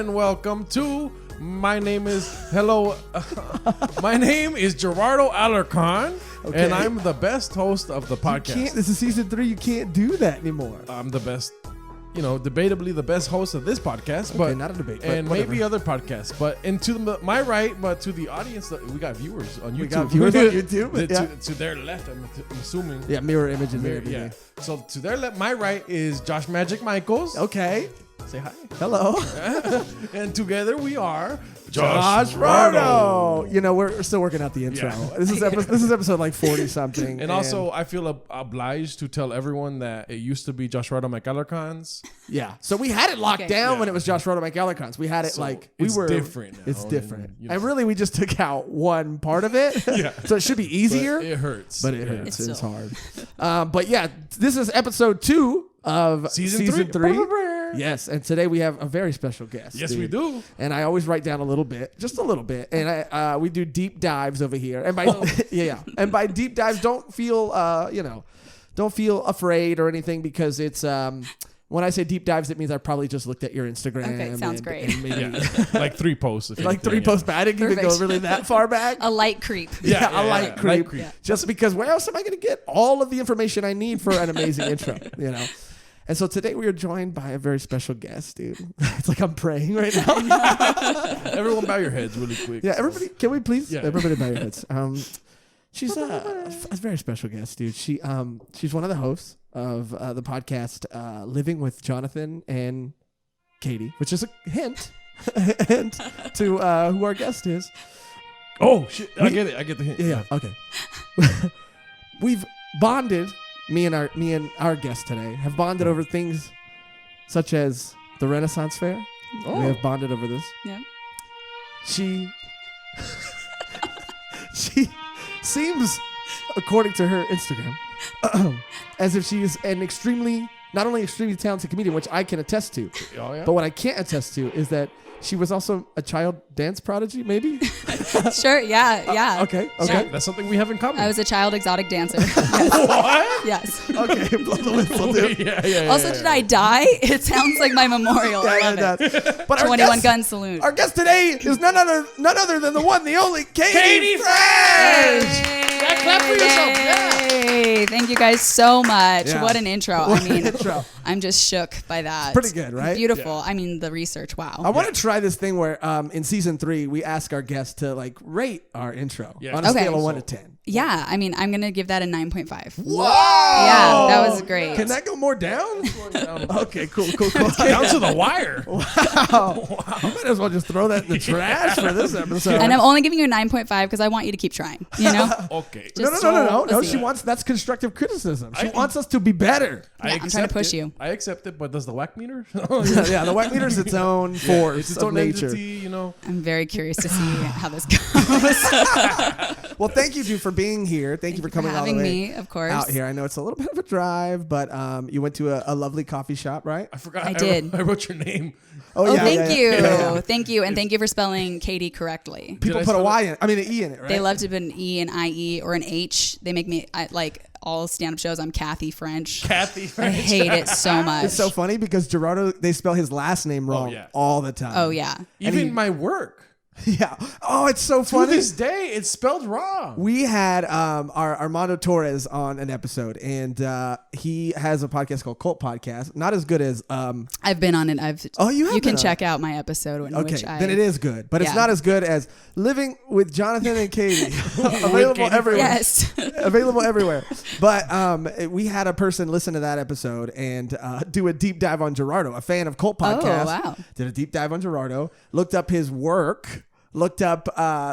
and welcome to My name is Gerardo Alarcon, and I'm the best host of the podcast. This is season 3. You can't do that anymore. I'm the best, debatably the best host of this podcast, but not a debate, and but maybe other podcasts. But and to my right, but to the audience, we got viewers on YouTube. We got viewers on YouTube. Yeah. To their left, I'm assuming. Yeah, mirror image and mirror. Yeah. So to their left, my right is Josh Magic Michaels. Okay. Say hi. Hello. And together we are Josh Rado. We're still working out the intro. Yeah. This is episode like 40 something. And also, I feel obliged to tell everyone that it used to be Josh Rado McAllarcons. Yeah. So we had it locked down when it was Josh Rado McAllarcons. We had it it's different now. It's different. And really, we just took out one part of it. Yeah. So it should be easier. But it hurts. But it hurts. It's hard. But yeah, this is episode 2 of season 3. Yes, and today we have a very special guest. Yes, we do. And I always write down a little bit, just a little bit, and we do deep dives over here. And by and by deep dives, don't feel afraid or anything, because it's when I say deep dives, it means I probably just looked at your Instagram. Okay, sounds great. And maybe like 3 posts. Like 3 posts back. I didn't even go really that far back. A light creep. Yeah, a light creep. Yeah. Just because where else am I going to get all of the information I need for an amazing intro? And so today we are joined by a very special guest, dude. It's like I'm praying right now. Everyone bow your heads really quick. Yeah, everybody, can we please? Yeah. Everybody bow your heads. She's a very special guest, dude. She's one of the hosts of the podcast Living with Jonathan and Katie, which is a hint to who our guest is. Oh, shit. I get it. I get the hint. Yeah. Okay. We've bonded. Me and our guest today have bonded over things such as the Renaissance Fair. Oh. We have bonded over this. Yeah. She seems, according to her Instagram, as if she is an not only extremely talented comedian, which I can attest to, but what I can't attest to is that she was also a child dance prodigy, maybe? Sure, yeah. Okay. Sure. That's something we have in common. I was a child exotic dancer. What? Yes. Okay, blow the whistle, dude. Yeah. Also, did I die? It sounds like my memorial. I love it. But 21 gun salute. Our guest today is none other than the one, the only Katie French. Clap for yourself. Yay. Thank you guys so much. Yeah. What an intro. Intro. I'm just shook by that. Pretty good, right? Beautiful. Yeah. I mean, the research. Wow. I want to try this thing where in season 3 we ask our guests to rate our intro on a scale of 1 to 10. Yeah, I mean, I'm gonna give that a 9.5. Whoa! Yeah, that was great. Can that go more down? Okay, cool. Down to the wire. Wow. I might as well just throw that in the trash for this episode. And I'm only giving you a 9.5 because I want you to keep trying. Okay. No. That's constructive criticism. She wants us to be better. Yeah, I'm trying to push you. I accept it, but does the whack meter? Yeah, the whack meter is its own force. It's its own nature. entity, I'm very curious to see how this goes. Well, thank you, dude, for being here. Thank you for coming all the way me, of course. out here. I know it's a little bit of a drive, but you went to a lovely coffee shop, right? I forgot. I did. I wrote your name. Oh, yeah, thank you. Yeah. Thank you. And thank you for spelling Katie correctly. People put an E in it, right? They love to put an E, an IE, or an H. They make me, all stand-up shows, I'm Kathy French. Kathy French. I hate it so much. It's so funny because Gerardo, they spell his last name wrong all the time. Oh, yeah. Even my work. Yeah. Oh, it's so funny. To this day, it's spelled wrong. We had our Armando Torres on an episode, and he has a podcast called Cult Podcast. Not as good as I've been on it. You can check out my episode in which then it is good, but it's not as good as Living with Jonathan and Katie. Available everywhere. Yes. Available everywhere. But we had a person listen to that episode and do a deep dive on Gerardo, a fan of Cult Podcast. Oh, wow. Did a deep dive on Gerardo, looked up his work, looked up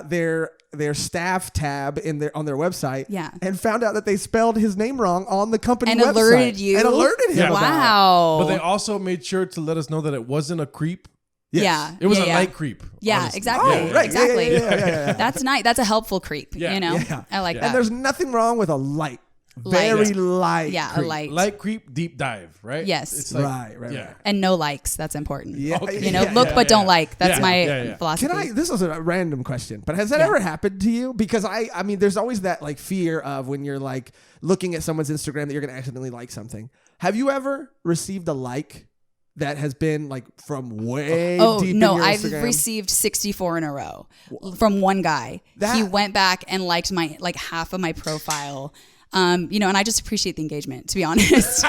their staff tab on their website, and found out that they spelled his name wrong on the company and website. Alerted you. And alerted him. Wow. But they also made sure to let us know that it wasn't a creep. Yes. Yeah. It was a light creep. Yeah, honestly. exactly. Oh, right. Exactly. Yeah. That's nice. That's a helpful creep. Yeah. Yeah. I like that. And there's nothing wrong with a light. Very light. Yeah, creep. a light. Light creep, deep dive, right? Yes. It's Right. And no likes. That's important. Yeah. Okay. Look but don't like. That's my philosophy. Can I? This is a random question, but has that ever happened to you? Because I mean, there's always that like fear of when you're like looking at someone's Instagram that you're going to accidentally like something. Have you ever received a like that has been like from way Oh deep no, in your I've Instagram? received 64 in a row from one guy. He went back and liked my like half of my profile. And I just appreciate the engagement, to be honest.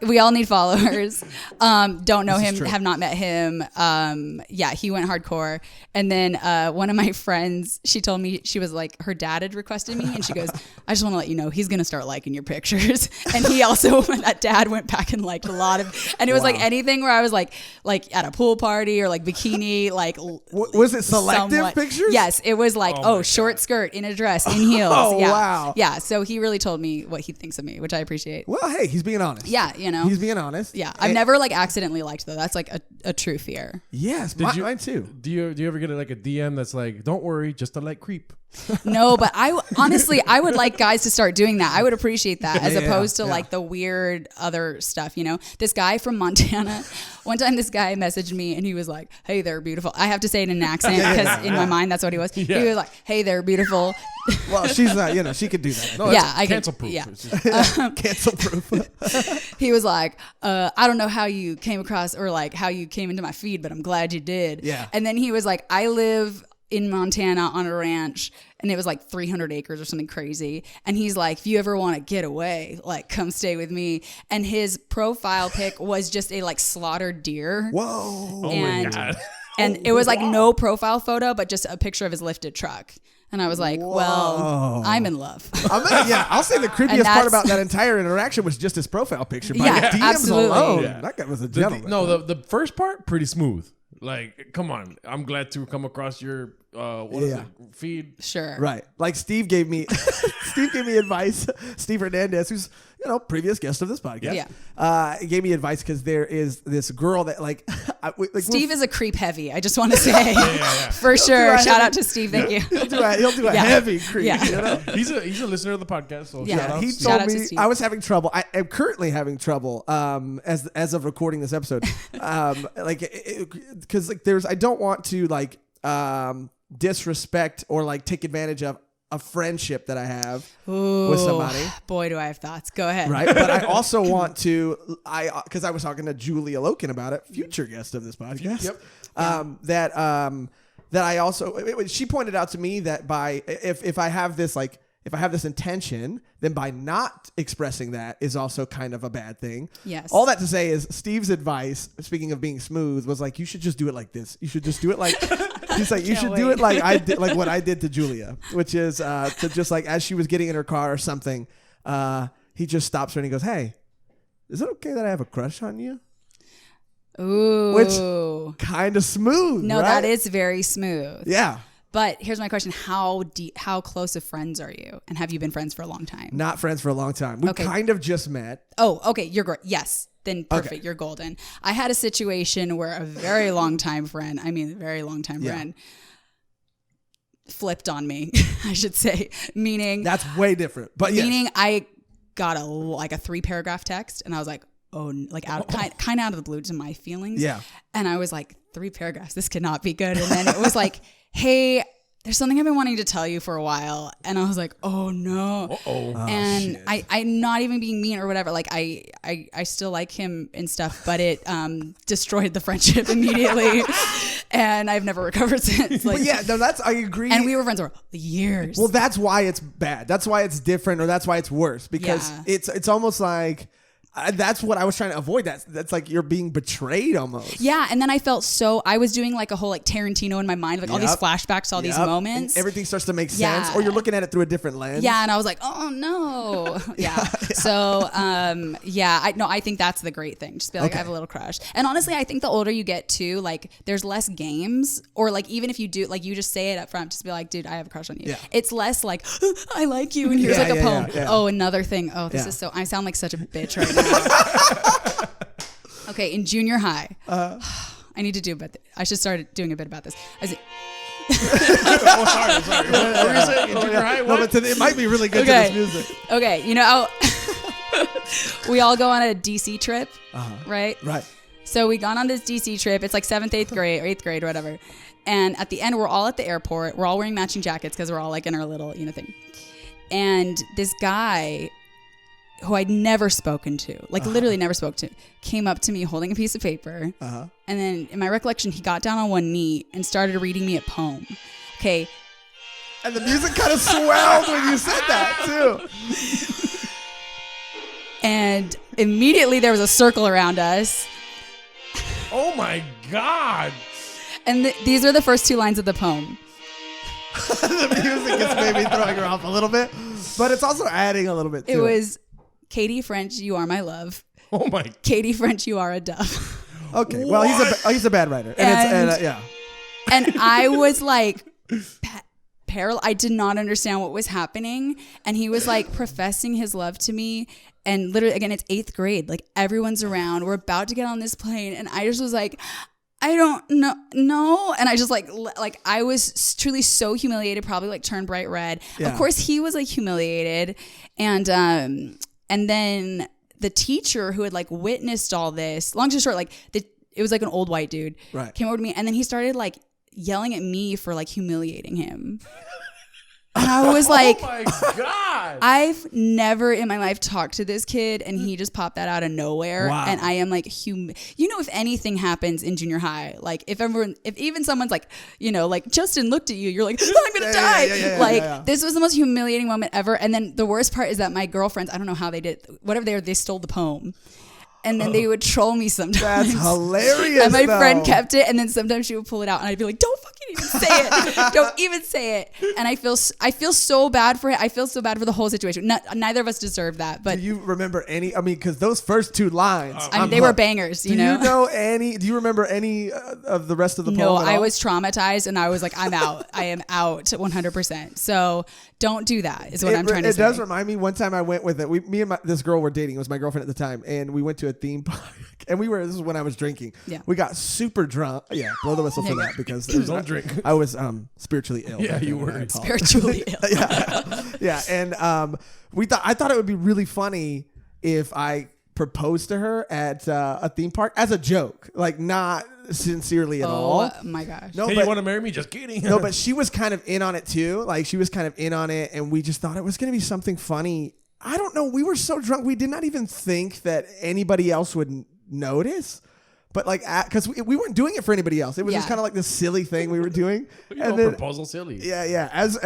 We all need followers. Don't know him, have not met him. He went hardcore. And then one of my friends, she told me, she was like, her dad had requested me, and she goes, I just want to let you know he's going to start liking your pictures. And he also, that dad went back and liked a lot of, and it was like anything where I was like at a pool party or like bikini, like. Was it selective pictures? Yes, it was like, short skirt, in a dress, in heels. Oh, yeah. wow. Yeah, so he really told me what he thinks of me, which I appreciate. Well, hey, he's being honest. Yeah, He's being honest. Yeah, I've never like accidentally liked though. That's like a true fear. Yes, mine too. Do you ever get like a DM that's like, "Don't worry, just a light creep"? No, but I would like guys to start doing that. I would appreciate that as opposed to like the weird other stuff. This guy from Montana. One time, this guy messaged me and he was like, "Hey, they're beautiful." I have to say it in an accent because in my mind that's what he was. Yeah. He was like, "Hey, they're beautiful." Well, she's not. She could do that. No, yeah, I cancel proof. Yeah. Cancel proof. He was like, I don't know how you came across or like how you came into my feed, but I'm glad you did. Yeah. And then he was like, I live in Montana on a ranch, and it was like 300 acres or something crazy. And he's like, if you ever want to get away, like come stay with me. And his profile pic was just a like slaughtered deer. Whoa. And, my God. And it was like no profile photo, but just a picture of his lifted truck. And I was like, well, I'm in love. I'll say the creepiest part about that entire interaction was just his profile picture. By DMs absolutely. alone, Yeah. that guy was a gentleman. The first part, pretty smooth. Like, come on. I'm glad to come across your feed. Sure. Right. Like Steve gave me advice. Steve Hernandez, who's, previous guest of this podcast. Yeah. He gave me advice because there is this girl that like Steve is a creep heavy. I just want to say for sure. Shout out to Steve. Thank you. He'll do a heavy creep. Yeah. He's a listener of the podcast. So Yeah. shout out. He Shout told out to me Steve. I was having trouble. I am currently having trouble as of recording this episode. Because I don't want to disrespect or like take advantage of a friendship that I have with somebody. Boy, do I have thoughts. Go ahead. Right. But I also want to, because I was talking to Julia Loken about it, future guest of this podcast. Yep. That I also, she pointed out to me that if I have this intention, then by not expressing that is also kind of a bad thing. Yes. All that to say is Steve's advice, speaking of being smooth, was like, you should just do it like this. You should just do it like, he's like, you should do it like I did, like what I did to Julia, which is to just like, as she was getting in her car or something, he just stops her and he goes, hey, is it okay that I have a crush on you? Ooh. Which kind of smooth. No, right? that is very smooth. Yeah. But here's my question: how close of friends are you, and have you been friends for a long time? Not friends for a long time. We kind of just met. Oh, okay. You're great. Yes. Then perfect. Okay. You're golden. I had a situation where a very long time friend, friend, flipped on me, I should say. Meaning that's way different. But meaning I got a 3-paragraph text, and I was like, oh, like kind of out of the blue to my feelings. Yeah. And I was like, 3 paragraphs. This cannot be good. And then it was like, hey, there's something I've been wanting to tell you for a while. And I was like, oh no. And I'm not even being mean or whatever. Like I still like him and stuff, but it destroyed the friendship immediately. And I've never recovered since. Like, I agree. And we were friends for years. Well, that's why it's bad. That's why it's different, or that's why it's worse, because it's almost like that's what I was trying to avoid. That's like you're being betrayed almost. Yeah, and then I felt I was doing like a whole like Tarantino in my mind, like all these flashbacks to all these moments. And everything starts to make sense, or you're looking at it through a different lens. Yeah, and I was like, oh no. Yeah. So I think that's the great thing. Just be like, I have a little crush. And honestly, I think the older you get too, like there's less games, or like even if you do, like you just say it up front, just be like, dude, I have a crush on you. Yeah. It's less like, I like you, and here's like a poem. Yeah. Oh, another thing. Oh, this is so, I sound like such a bitch right now. Okay, in junior high, I need to do a bit. I should start doing a bit about this. Sorry. What were you saying? In junior high? No, but it might be really good to this music. Okay, we all go on a DC trip, right? Right. So we gone on this DC trip. It's like 7th, 8th grade, or 8th grade, or whatever. And at the end, we're all at the airport. We're all wearing matching jackets because we're all like in our little, thing. And this guy who I'd never spoken to, like literally never spoke to, came up to me holding a piece of paper. And then in my recollection, he got down on one knee and started reading me a poem. Okay. And the music kind of swelled when you said that too. And immediately there was a circle around us. Oh my God. And these are the first 2 lines of the poem. The music is maybe throwing her off a little bit, but it's also adding a little bit to it. It was, Katie French, you are my love. Oh my. Katie French, you are a dove. Okay, well, he's a bad writer. Yeah. And I was like, I did not understand what was happening. And he was like professing his love to me. And literally, again, it's 8th grade. Like everyone's around. We're about to get on this plane. And I just was like, I don't know. No. And I just like I was truly so humiliated, probably like turned bright red. Yeah. Of course, he was like humiliated. And then the teacher who had like witnessed all this, long story short, like it was like an old white dude, right, came over to me. And then he started like yelling at me for like humiliating him. And I was like, oh my God. I've never in my life talked to this kid, and he just popped that out of nowhere. Wow. And I am like, if anything happens in junior high, like if even someone's like, like Justin looked at you, you're like, oh, I'm going to die. This was the most humiliating moment ever. And then the worst part is that my girlfriends, I don't know how they did, whatever they stole the poem. And then they would troll me sometimes. That's hilarious. And my friend kept it, and then sometimes she would pull it out, and I'd be like, "Don't fucking even say it! Don't even say it!" And I feel so bad for it. I feel so bad for the whole situation. Neither of us deserve that. But do you remember any? I mean, because those first 2 lines, they were bangers. Do you know any? Do you remember any of the rest of the poem? No, I was traumatized, and I was like, "I'm out. I am out 100%." So don't do that. Is what I'm trying to say. It does remind me. One time I went with it. Me and this girl were dating. It was my girlfriend at the time, and we went to a theme park, and this is when I was drinking. Yeah. We got super drunk. Yeah, blow the whistle for that because don't drink. I was spiritually ill. Yeah, you were spiritually ill. Yeah, and I thought it would be really funny if I proposed to her at a theme park as a joke, like not sincerely at all. Oh my gosh. No, hey, but you want to marry me? Just kidding. No, but she was kind of in on it too. Like she was kind of in on it, and we just thought it was going to be something funny. I don't know. We were so drunk. We did not even think that anybody else would notice. But like, because we weren't doing it for anybody else. It was just kind of like this silly thing we were doing. And then, proposal silly. Yeah. As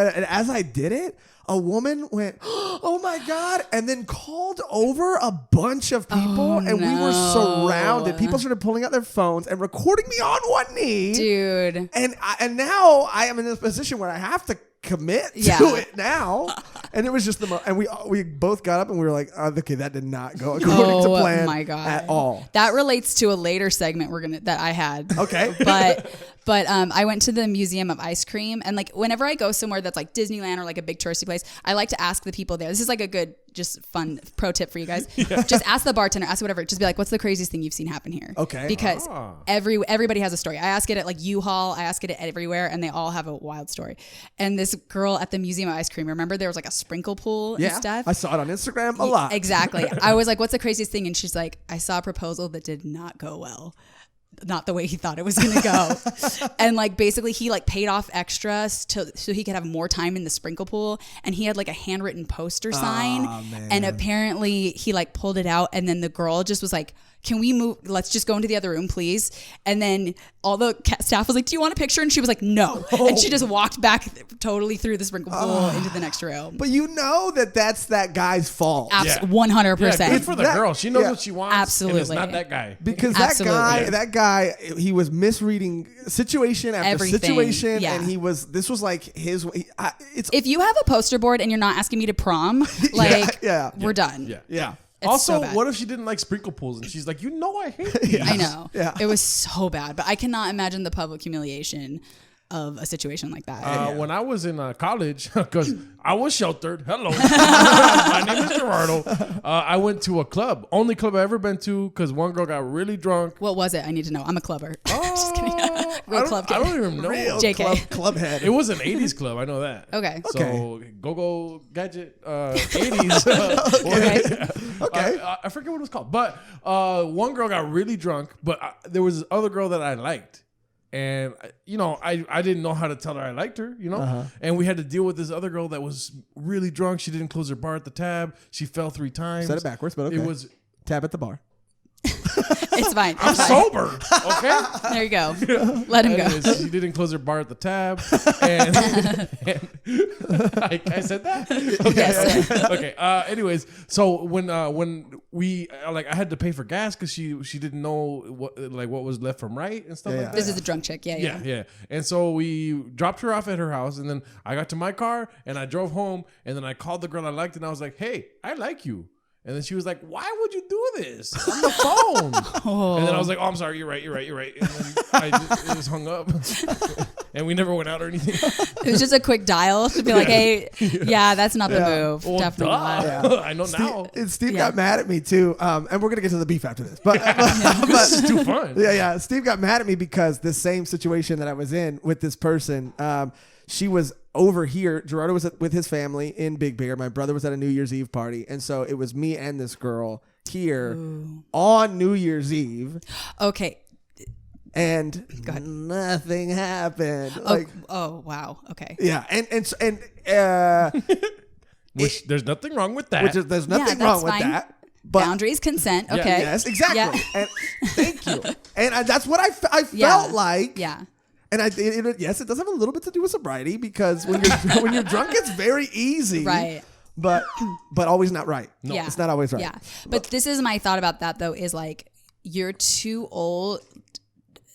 I did it, a woman went, "Oh my God," and then called over a bunch of people, and we were surrounded. People started pulling out their phones and recording me on one knee, dude. And now I am in this position where I have to commit to it now. And it was just and we both got up and we were like, okay, that did not go according to plan. My God. At all. That relates to a later segment that I had. Okay. But I went to the Museum of Ice Cream, and like whenever I go somewhere that's like Disneyland or like a big touristy place, I like to ask the people there. This is like a good, just fun pro tip for you guys. Yeah. Just ask the bartender, ask whatever. Just be like, "What's the craziest thing you've seen happen here?" Okay. Because everybody has a story. I ask it at like U-Haul, I ask it at everywhere, and they all have a wild story. And this girl at the Museum of Ice Cream, remember there was like a sprinkle pool and stuff? I saw it on Instagram a lot. Exactly. I was like, "What's the craziest thing?" And she's like, "I saw a proposal that did not go well. Not the way he thought it was going to go." And like basically he like paid off extras so he could have more time in the sprinkle pool, and he had like a handwritten poster sign, and apparently he like pulled it out, and then the girl just was like, "Can we move? Let's just go into the other room, please." And then all the staff was like, "Do you want a picture?" And she was like, "No." And she just walked back totally through the sprinkle pool into the next room. But you know that's that guy's fault. 100%. Yeah, good for the girl. She knows what she wants. Absolutely. And it's not that guy. Because that guy, he was misreading situation after situation, and this was like his. If you have a poster board and you're not asking me to prom, like we're done. Yeah. It's also, so what if she didn't like sprinkle pools and she's like, I hate these. I know. Yeah. It was so bad, but I cannot imagine the public humiliation of a situation like that. When I was in college, because I was sheltered. Hello. My name is Gerardo. I went to a club. Only club I ever been to, because one girl got really drunk. What was it? I need to know. I'm a clubber. Just kidding. Real club kid. I don't even know. Real JK. Club head. It was an 80s club. I know that. Okay. So, Go-Go Gadget 80s. Okay. I forget what it was called. But one girl got really drunk, but there was this other girl that I liked. And I didn't know how to tell her I liked her, and we had to deal with this other girl that was really drunk. She didn't close her bar at the tab. She fell 3 times. Said it backwards, but okay. It was tab at the bar. It's fine. I'm sober. Okay. There you go. Let him go. Anyways, she didn't close her bar at the tab, and I said that. Okay. Yes. Okay. Anyways, so when we I had to pay for gas because she didn't know what was left from right and stuff like that. This is a drunk chick. Yeah. And so we dropped her off at her house, and then I got to my car and I drove home, and then I called the girl I liked, and I was like, "Hey, I like you." And then she was like, "Why would you do this on the phone?" And then I was like, "Oh, I'm sorry. You're right. And then it just hung up. And we never went out or anything. It was just a quick dial to be like, "Hey, that's not the move. Well, Definitely not." Yeah. I know now. Steve got mad at me too, and we're gonna get to the beef after this. But, This is too fun. Yeah. Steve got mad at me because the same situation that I was in with this person. She was over here. Gerardo was with his family in Big Bear. My brother was at a New Year's Eve party. And so it was me and this girl here on New Year's Eve. Okay. And nothing happened. Oh, wow. Okay. Yeah. Which there's nothing wrong with that. There's nothing wrong with that. But boundaries, consent. Okay. Yes, exactly. Yeah. And thank you. And that's what I felt like. Yeah. And yes, it does have a little bit to do with sobriety because when you're drunk, it's very easy, Right? But always not right. No, Yeah. it's not always right. Yeah, but this is my thought about that though. Is like you're too old.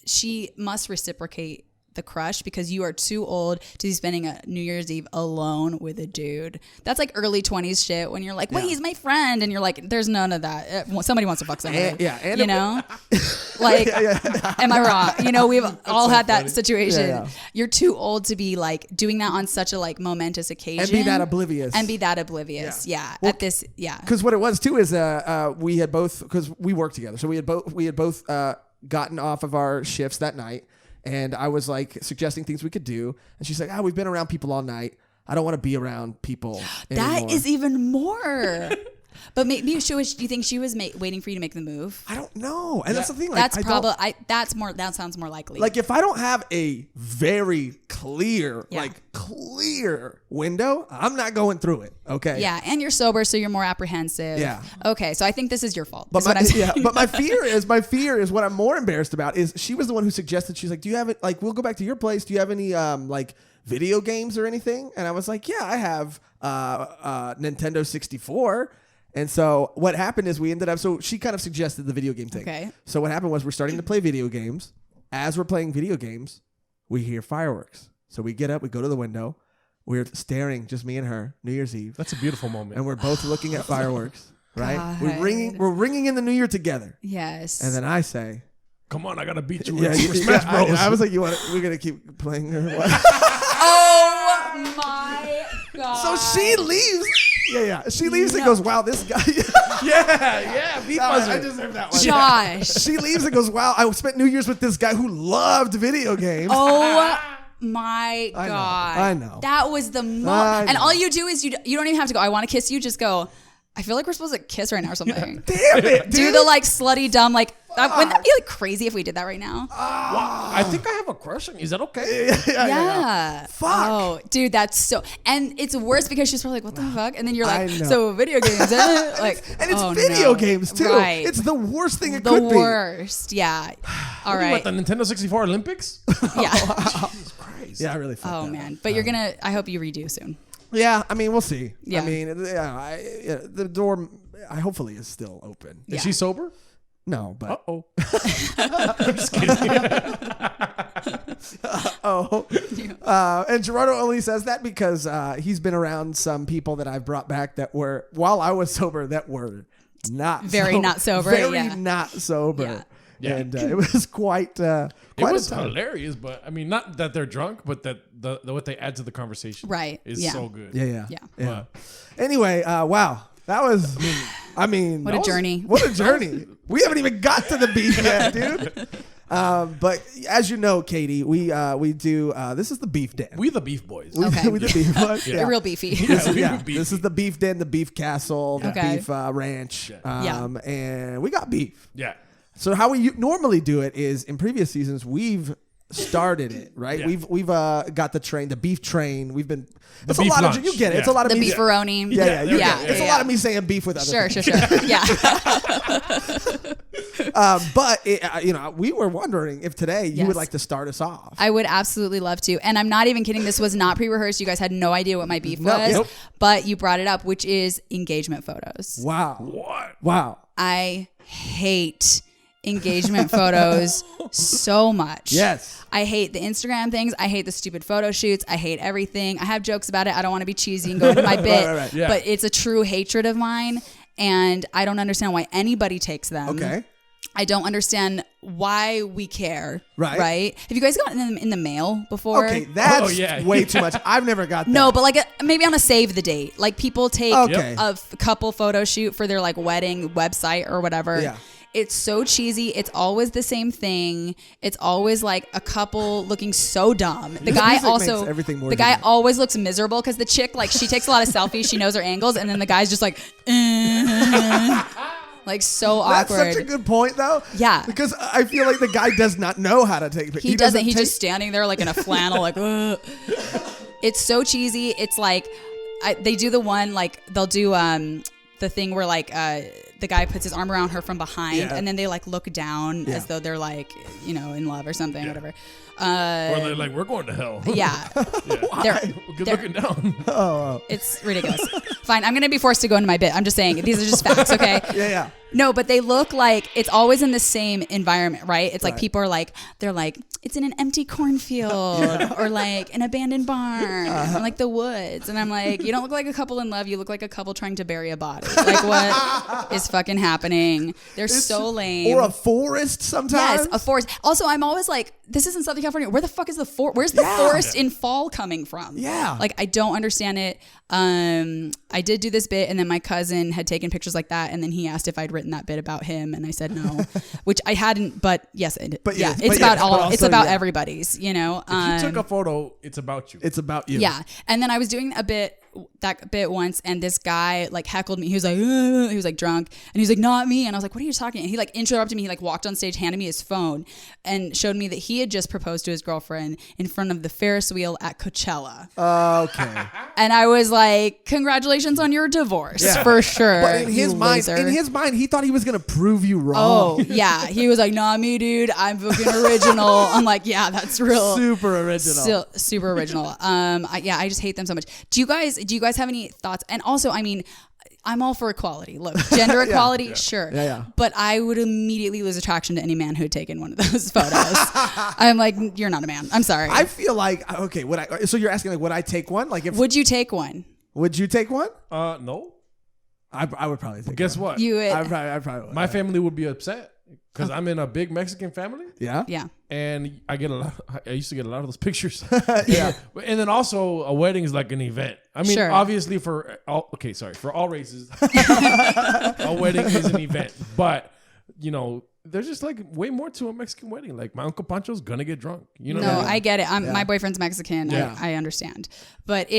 She must reciprocate the crush because you are too old to be spending a New Year's Eve alone with a dude. That's like early 20s shit when you're like, wait, he's my friend. And you're like, there's none of that. Somebody wants to fuck somebody. And you know? Like, am I wrong? We've all had that situation. Yeah. You're too old to be like doing that on such a like momentous occasion. And be that oblivious. Yeah. Well, At this, yeah. Because what it was too is we had both, because we worked together. So we had both gotten off of our shifts that night. And I was like suggesting things we could do. And she's like, we've been around people all night. I don't want to be around people anymore. That is even more. But maybe do you think she was waiting for you to make the move? I don't know. And that's the thing. Like, that's probably, that sounds more likely. Like if I don't have a very clear window, I'm not going through it. Okay. Yeah. And you're sober, so you're more apprehensive. Yeah. Okay. So I think this is your fault. But my fear is what I'm more embarrassed about is she was the one who suggested, she's like, do you have it? Like, we'll go back to your place. Do you have any, like video games or anything? And I was like, yeah, I have, Nintendo 64. And so what happened is so she kind of suggested the video game thing. Okay. So what happened was we're starting to play video games. As we're playing video games, we hear fireworks. So we get up, we go to the window. We're staring, just me and her, New Year's Eve. That's a beautiful moment. And we're both looking at fireworks, right? God. We're ringing in the new year together. Yes. And then I say, "Come on, I gotta beat you." yeah, Super Smash Bros. I was like, we're going to keep playing or what? Oh my God. So she leaves. Yeah. She leaves and goes, wow, this guy. yeah. Beat buzzer. I deserve that one. Josh. She leaves and goes, wow, I spent New Year's with this guy who loved video games. Oh my God. I know. That was the and all you do is you don't even have to go, I want to kiss you. Just go, I feel like we're supposed to kiss right now or something. Damn it, dude. Do the like slutty dumb like wouldn't that be like crazy if we did that right now? I think I have a crush on you. Is that okay? Yeah. Fuck. Oh, dude, that's so. And it's worse because she's probably like, "What the fuck?" And then you're like, I know. "So video games?" Eh? Like, And it's oh, video no. games too. Right. It's the worst thing it The could be. worst. Yeah. All right. What, the Nintendo 64 Olympics? Yeah. Jesus Christ. Yeah, I really fucked Oh that man. But you're gonna. I hope you redo soon. Yeah, I mean, we'll see. Yeah. I mean, the door, hopefully, is still open. Is she sober? No, but Uh-oh. I'm just kidding. and Gerardo only says that because he's been around some people that I've brought back that were, while I was sober, that were not Very not sober, very yeah. not sober. Yeah. Yeah. And it was quite It was a time. hilarious, but I mean, not that they're drunk, but that the what they add to the conversation, Right. is Yeah. so good. Yeah. But Anyway, wow. That was, I mean. What a journey. What a journey. We haven't even got to the beef yet, dude. But as you know, Katie, we do, this is the Beef Den. we the Beef Boys. Okay. We the Beef Boys. You're real beefy. Yeah, This is the Beef Den, the Beef Castle, the Okay. Beef Ranch. Yeah. And we got beef. Yeah. So how we normally do it is in previous seasons, we've started it, right? Yeah. We've got the train, the beef train. We've been. It's a beef lot lunch. of you get it. Yeah. It's a lot of The me. beefaroni. Yeah, you yeah. get it. It's a lot of me saying beef with other. Sure. Yeah. But we were wondering if today you Yes. would like to start us off. I would absolutely love to. And I'm not even kidding. This was not pre-rehearsed. You guys had no idea what my beef No, was. nope. But you brought it up, which is engagement photos. Wow. What? Wow. I hate engagement photos so much. Yes. I hate the Instagram things. I hate the stupid photo shoots. I hate everything. I have jokes about it. I don't want to be cheesy and go into my bit. Right. Yeah. But it's a true hatred of mine. And I don't understand why anybody takes them. Okay. I don't understand why we care. Right. Right? Have you guys gotten them in the mail before? Okay, that's Oh, yeah. way too much. I've never got that. No, but like maybe on a save the date. Like people take Okay. a couple photo shoot for their like wedding website or whatever. Yeah. It's so cheesy. It's always the same thing. It's always like a couple looking so dumb. The guy music also, makes everything more the guy dramatic. always looks miserable because the chick, like she takes a lot of selfies. She knows her angles. And then the guy's just like, like so That's awkward. such a good point, though. Yeah. Because I feel like the guy does not know how to take pictures. He doesn't. He's just standing there like in a flannel, like, ugh. It's so cheesy. It's like they do the one, like they'll do the thing where like the guy puts his arm around her from behind, Yeah. and then they like look down Yeah. as though they're like, in love or something, whatever. Or they're like, we're going to hell. Yeah. Good They're- looking down. It's ridiculous. Fine, I'm gonna be forced to go into my bit. I'm just saying these are just facts, okay? Yeah. No, but they look like it's always in the same environment, right? It's like Right. people are like, they're like, it's in an empty cornfield or like an abandoned barn or like the woods. And I'm like, you don't look like a couple in love. You look like a couple trying to bury a body. Like what is fucking happening? They're so lame. Or a forest sometimes. Yes, a forest. Also, I'm always like, this is in Southern California. Where the fuck is the forest? Where's the forest in fall coming from? Yeah. Like, I don't understand it. I did do this bit, and then my cousin had taken pictures like that, and then he asked if I'd written that bit about him, and I said no, which I hadn't. But yes, But yeah, yes, it's but about yes, all. but It's also, about yeah. everybody's. If you took a photo, it's about you. It's about you. Yeah. And then I was doing that bit once, and this guy like heckled me. He was like, "Ugh," he was like drunk, and he was like, not me. And I was like, what are you talking? And he like interrupted me. He like walked on stage, handed me his phone, and showed me that he had just proposed to his girlfriend in front of the Ferris wheel at Coachella. Okay. And I was like, congratulations on your divorce, Yeah. for sure. But in his you mind, loser. he thought he was gonna prove you wrong. Oh yeah, he was like, "Nah, me, dude. I'm fucking original." I'm like, "Yeah, that's real, Super original. Still super original." I just hate them so much. Do you guys have any thoughts? And also, I mean, I'm all for equality. Look, gender equality, sure. Yeah. But I would immediately lose attraction to any man who had taken one of those photos. I'm like, you're not a man. I'm sorry. I feel like okay. So you're asking like, would I take one? Like, if Would you take one? would you take one? No. I would probably take. Guess one. what? You would. I probably would. My family would be upset because I'm in a big Mexican family, Yeah. Yeah. and I used to get a lot of those pictures. Yeah. And then also a wedding is like an event. I mean, Sure. obviously for all races, a wedding is an event. But there's just like way more to a Mexican wedding. Like my Uncle Pancho's gonna get drunk. You know? No, what I mean? I get it. My boyfriend's Mexican. Yeah. I understand. But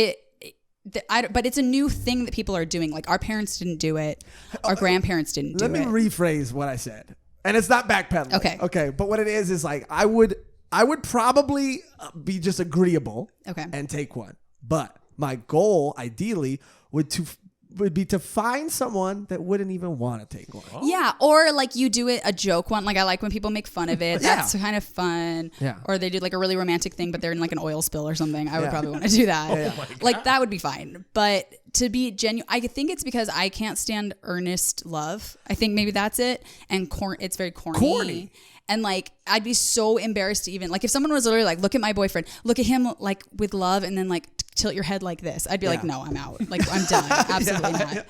but it's a new thing that people are doing. Like our parents didn't do it. Our grandparents didn't do Let me it. rephrase what I said, and it's not backpedaling. Okay. Okay. But what it is like I would probably be just agreeable. Okay. And take one, but my goal ideally would be to find someone that wouldn't even want to take one. Yeah, or like you do it a joke one. Like I like when people make fun of it. Yeah. That's kind of fun. Yeah. Or they do like a really romantic thing, but they're in like an oil spill or something. I would Yeah. probably want to do that. Yeah. Like that would be fine. But to be genuine, I think it's because I can't stand earnest love. I think maybe that's it. And it's very corny. Corny. And like, I'd be so embarrassed to even like if someone was literally like, look at my boyfriend, look at him like with love, and then like tilt your head like this. I'd be like, no, I'm out. Like I'm done. Absolutely not.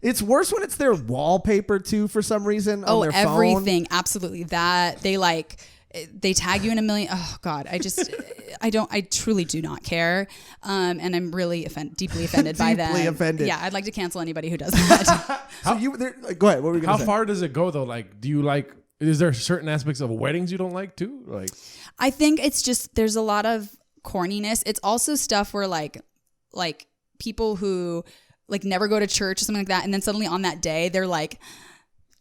It's worse when it's their wallpaper too for some reason on their phone. Everything. Absolutely. That they tag you in a million. Oh God. I truly do not care. And I'm really deeply offended by them. Deeply offended. Yeah. I'd like to cancel anybody who does that. So go ahead. What were we going How to say? far does it go though? Like, do you like? Is there certain aspects of weddings you don't like too? Like, I think it's just, there's a lot of corniness. It's also stuff where like people who like never go to church or something like that. And then suddenly on that day, they're like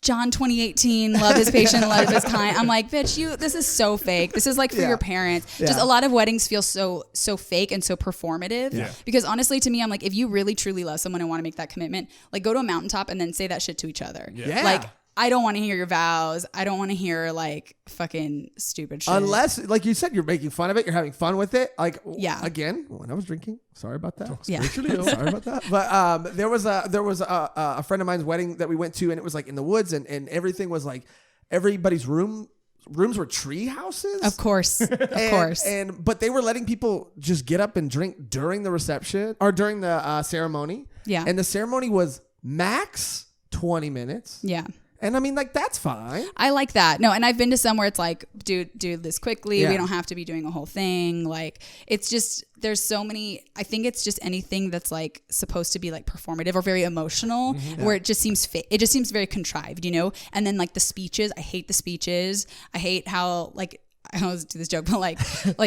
John 2018, love is patient, love is kind. I'm like, bitch, this is so fake. This is like for your parents. Just a lot of weddings feel so fake and so performative. Yeah. Because honestly, to me, I'm like, if you really truly love someone and want to make that commitment, like go to a mountaintop and then say that shit to each other. Yeah. Like, I don't want to hear your vows. I don't want to hear like fucking stupid shit. Unless, like you said, you're making fun of it. You're having fun with it. Like, Yeah. Again, when I was drinking, sorry about that. Yeah. Sorry about that. But there was a friend of mine's wedding that we went to, and it was like in the woods, and everything was like everybody's rooms were tree houses. Of course. Of course. But they were letting people just get up and drink during the reception or during the ceremony. Yeah. And the ceremony was max 20 minutes. Yeah. And I mean, like, that's fine. I like that. No, and I've been to some where it's like, do this quickly. Yeah. We don't have to be doing a whole thing. Like, it's just, there's so many, I think it's just anything that's like supposed to be like performative or very emotional where it just seems it just seems very contrived, you know? And then like the speeches, I hate the speeches. I hate how like, I always do this joke, but like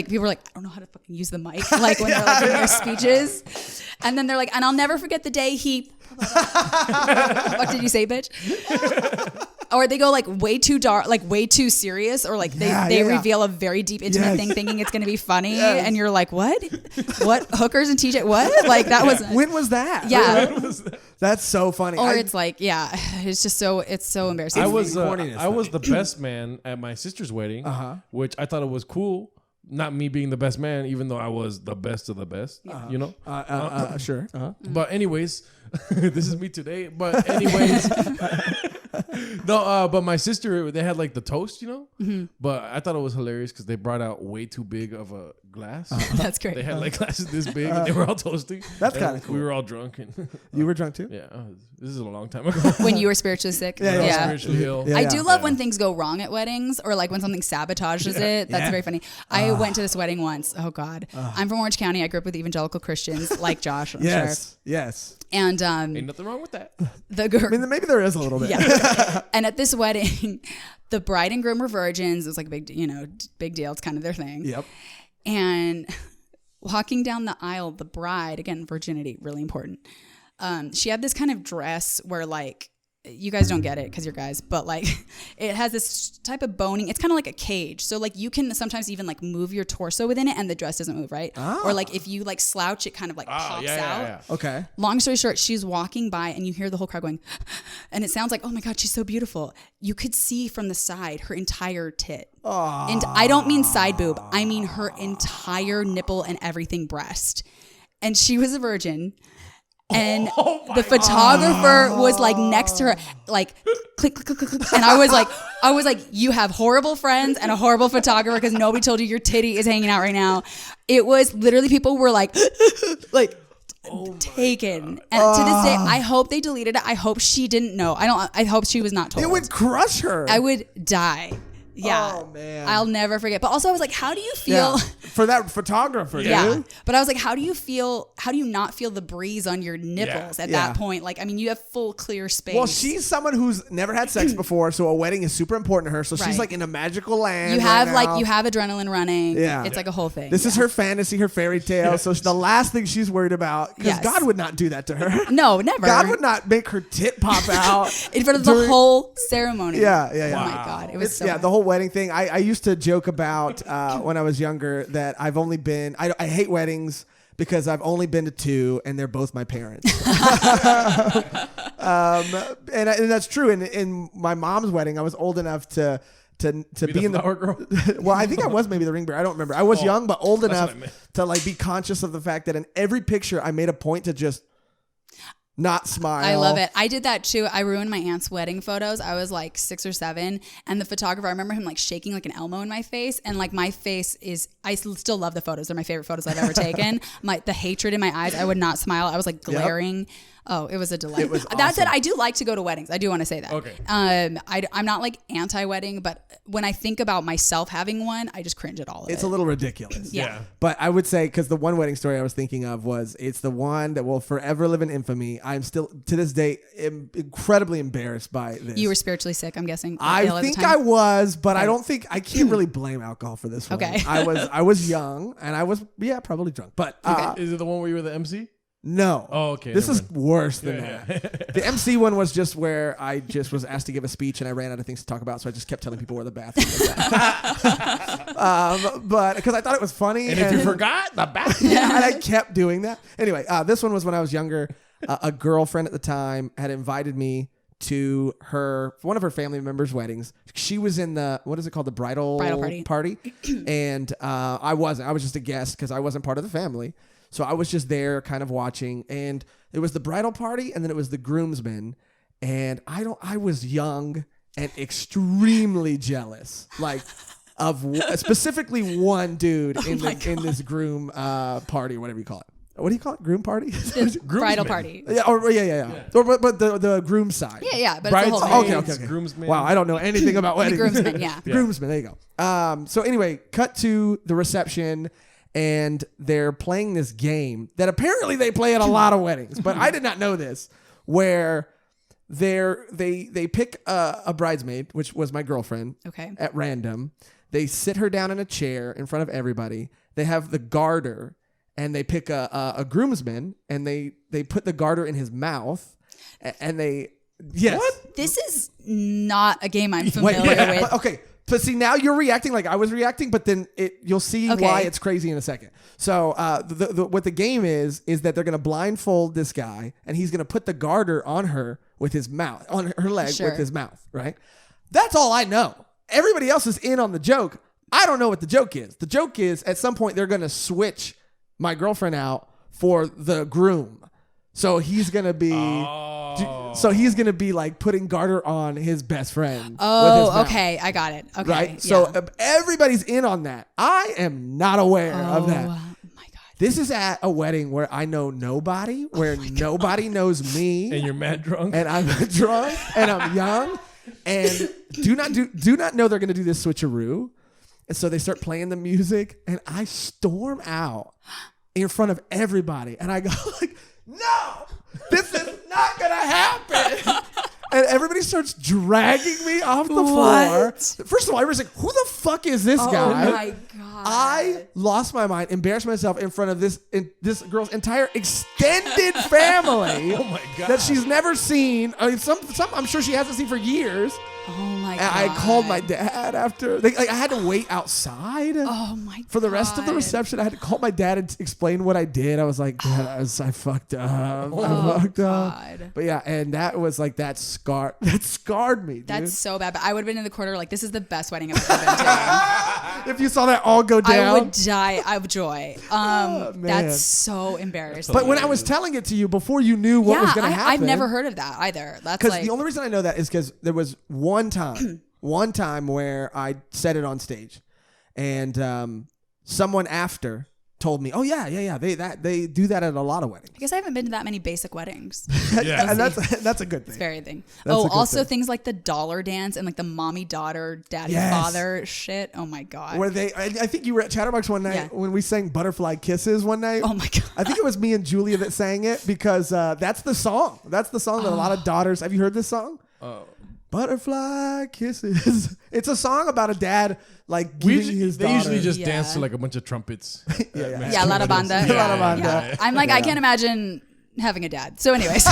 people are like, I don't know how to fucking use the mic. Like when they're like in their speeches. And then they're like, and I'll never forget the day he, what did you say, bitch? Or they go like way too dark, like way too serious, or like they reveal a very deep intimate thing thinking it's going to be funny. And you're like, what hookers and TJ, what? Like that was, when was that? yeah. That's so funny. Or it's like, yeah, it's just so, it's so embarrassing. I was corniness, the best man at my sister's wedding, which I thought it was cool. Not me being the best man, even though I was the best of the best, you know? Sure. But anyways, this is me today. But anyways, no. But my sister, they had like the toast, you know. Mm-hmm. But I thought it was hilarious because they brought out way too big of a glass. That's great. They had like glasses this big, and they were all toasting. That's And kinda cool. We were all drunk, and You were drunk too? yeah, this is a long time ago. When you were spiritually sick. We were all Yeah. spiritually ill. Yeah. I do love when things go wrong at weddings or like when something sabotages it. That's very funny. I went to this wedding once. Oh God. I'm from Orange County. I grew up with evangelical Christians like Josh. I'm Yes. sure. Yes. And Ain't nothing wrong with that. the girl. I mean, maybe there is a little bit. Yeah. And at this wedding, the bride and groom were virgins. It was like a big deal. It's kind of their thing. Yep. And walking down the aisle, the bride, again, virginity, really important. She had this kind of dress where like, you guys don't get it because you're guys, but like it has this type of boning. It's kind of like a cage. So like you can sometimes even like move your torso within it and the dress doesn't move, right? Or like if you like slouch, it kind of like pops out. Yeah. Okay. Long story short, she's walking by and you hear the whole crowd going, and it sounds like, oh my God, she's so beautiful. You could see from the side her entire tit. And I don't mean side boob. I mean her entire nipple and everything breast. And she was a virgin. And the photographer was like next to her, like click, click, click, click, click. And I was like, you have horrible friends and a horrible photographer because nobody told you your titty is hanging out right now. It was literally people were like, taken. And to this day, I hope they deleted it. I hope she didn't know. I hope she was not told. It would crush her. I would die. Yeah. Oh, man. I'll never forget. But also I was like, how do you Yeah. feel? For that photographer, Yeah. dude. But I was like, how do you not feel the breeze on your nipples at Yeah. that point? Like, I mean, you have full clear space. Well, she's someone who's never had sex before, so a wedding is super important to her. So she's Right. like in a magical land. you have right now. you have adrenaline running. Yeah. It's like a whole thing. This is her fantasy, her fairy tale. So the last thing she's worried about, because Yes. God would not do that to her. No, never. God would not make her tit pop out in front of the whole ceremony. Yeah. Oh my God. It was so bad. the whole wedding thing. I used to joke about when I was younger that I've only been. I hate weddings because I've only been to 2, and they're both my parents. And that's true. In my mom's wedding, I was old enough to be in the flower girl. Well, I think I was maybe the ring bearer. I don't remember. I was young, but old that's enough what I meant. to like be conscious of the fact that in every picture I made a point to just not smile. I love it. I did that too. I ruined my aunt's wedding photos. I was like 6 or 7, and the photographer, I remember him like shaking like an Elmo in my face, and like my face is, I still love the photos. They're my favorite photos I've ever taken. The hatred in my eyes, I would not smile. I was like glaring. Oh, it was a delight. It was That said, I do like to go to weddings. I do want to say that. Okay. I'm not like anti-wedding, but when I think about myself having one, I just cringe at all of it. It's a little ridiculous. Yeah. But I would say, because the one wedding story I was thinking of was, it's the one that will forever live in infamy. I'm still, to this day, incredibly embarrassed by this. You were spiritually sick, I'm guessing. ill I at the think time? I was, but I Okay. don't think, I can't really blame alcohol for this one. Okay. I was young, and I was, probably drunk. But Is it the one where you were the MC? No. Oh, okay, This never is worse than Yeah, that. The MC one was just where I just was asked to give a speech and I ran out of things to talk about, so I just kept telling people where the bathroom was at. But because I thought it was funny. And if you forgot, the bathroom. Yeah, and I kept doing that. Anyway, this one was when I was younger. A girlfriend at the time had invited me to one of her family members' weddings. She was in the, what is it called? The bridal party. And I wasn't. I was just a guest because I wasn't part of the family. So I was just there kind of watching. And it was the bridal party and then it was the groomsmen. And I was young and extremely jealous. Like, of specifically one dude in this groom party, or whatever you call it. What do you call it? Groom party? Bridal party. Yeah. But the groom side. Yeah. But it's the whole Okay. Groomsmen. Wow, I don't know anything about weddings. groomsmen, yeah. The groomsmen. There you go. So anyway, cut to the reception, and they're playing this game that apparently they play at a lot of weddings, but I did not know this. Where they pick a bridesmaid, which was my girlfriend. Okay. At random, they sit her down in a chair in front of everybody. They have the garter. And they pick a groomsman, and they put the garter in his mouth, and they What? This is not a game I'm familiar with. But, okay, but see, now you're reacting like I was reacting, but then you'll see why it's crazy in a second. So what the game is that they're gonna blindfold this guy, and he's gonna put the garter on her with his mouth, on her leg with his mouth, right? That's all I know. Everybody else is in on the joke. I don't know what the joke is. The joke is at some point they're gonna switch my girlfriend out for the groom. So he's going to be like putting garter on his best friend. Oh, okay. I got it. Okay. Right? Yeah. So everybody's in on that. I am not aware of that. Oh my God. This is at a wedding where I know nobody, where nobody knows me. And you're mad drunk. And I'm drunk and I'm young and do not know they're going to do this switcheroo. And so they start playing the music, and I storm out in front of everybody. And I go like, no, this is not going to happen. And everybody starts dragging me off the floor. First of all, everybody's like, who the fuck is this guy? Oh, my God. I lost my mind, embarrassed myself in front of this girl's entire extended family. Oh, my God. That she's never seen. I mean, some I'm sure she hasn't seen for years. Oh my God. And I called my dad after. I had to wait outside. Oh my God. For the rest of the reception, I had to call my dad and explain what I did. I was like, Dad, I fucked up. I fucked up. But yeah, and that was like that scarred me, dude. That's so bad. But I would have been in the corner like, this is the best wedding I've ever been to. If you saw that all go down, I would die of joy. That's so embarrassing. But when I was telling it to you before you knew what was going to happen. I've never heard of that either. That's because the only reason I know that is because there was one time where I said it on stage, and someone after told me, "Oh yeah, they do that at a lot of weddings." I guess I haven't been to that many basic weddings. Yeah, and that's a good thing. It's very thing. That's also things like the dollar dance and like the mommy daughter, daddy father shit. Oh my God. Where I think you were at Chatterbox one night when we sang Butterfly Kisses one night. Oh my God. I think it was me and Julia that sang it because that's the song. That's the song that a lot of daughters. Have you heard this song? Oh. Butterfly Kisses. It's a song about a dad like giving his daughter. They usually just dance to like a bunch of trumpets. Yeah, La Banda. Yeah. I'm like, I can't imagine having a dad. So anyways.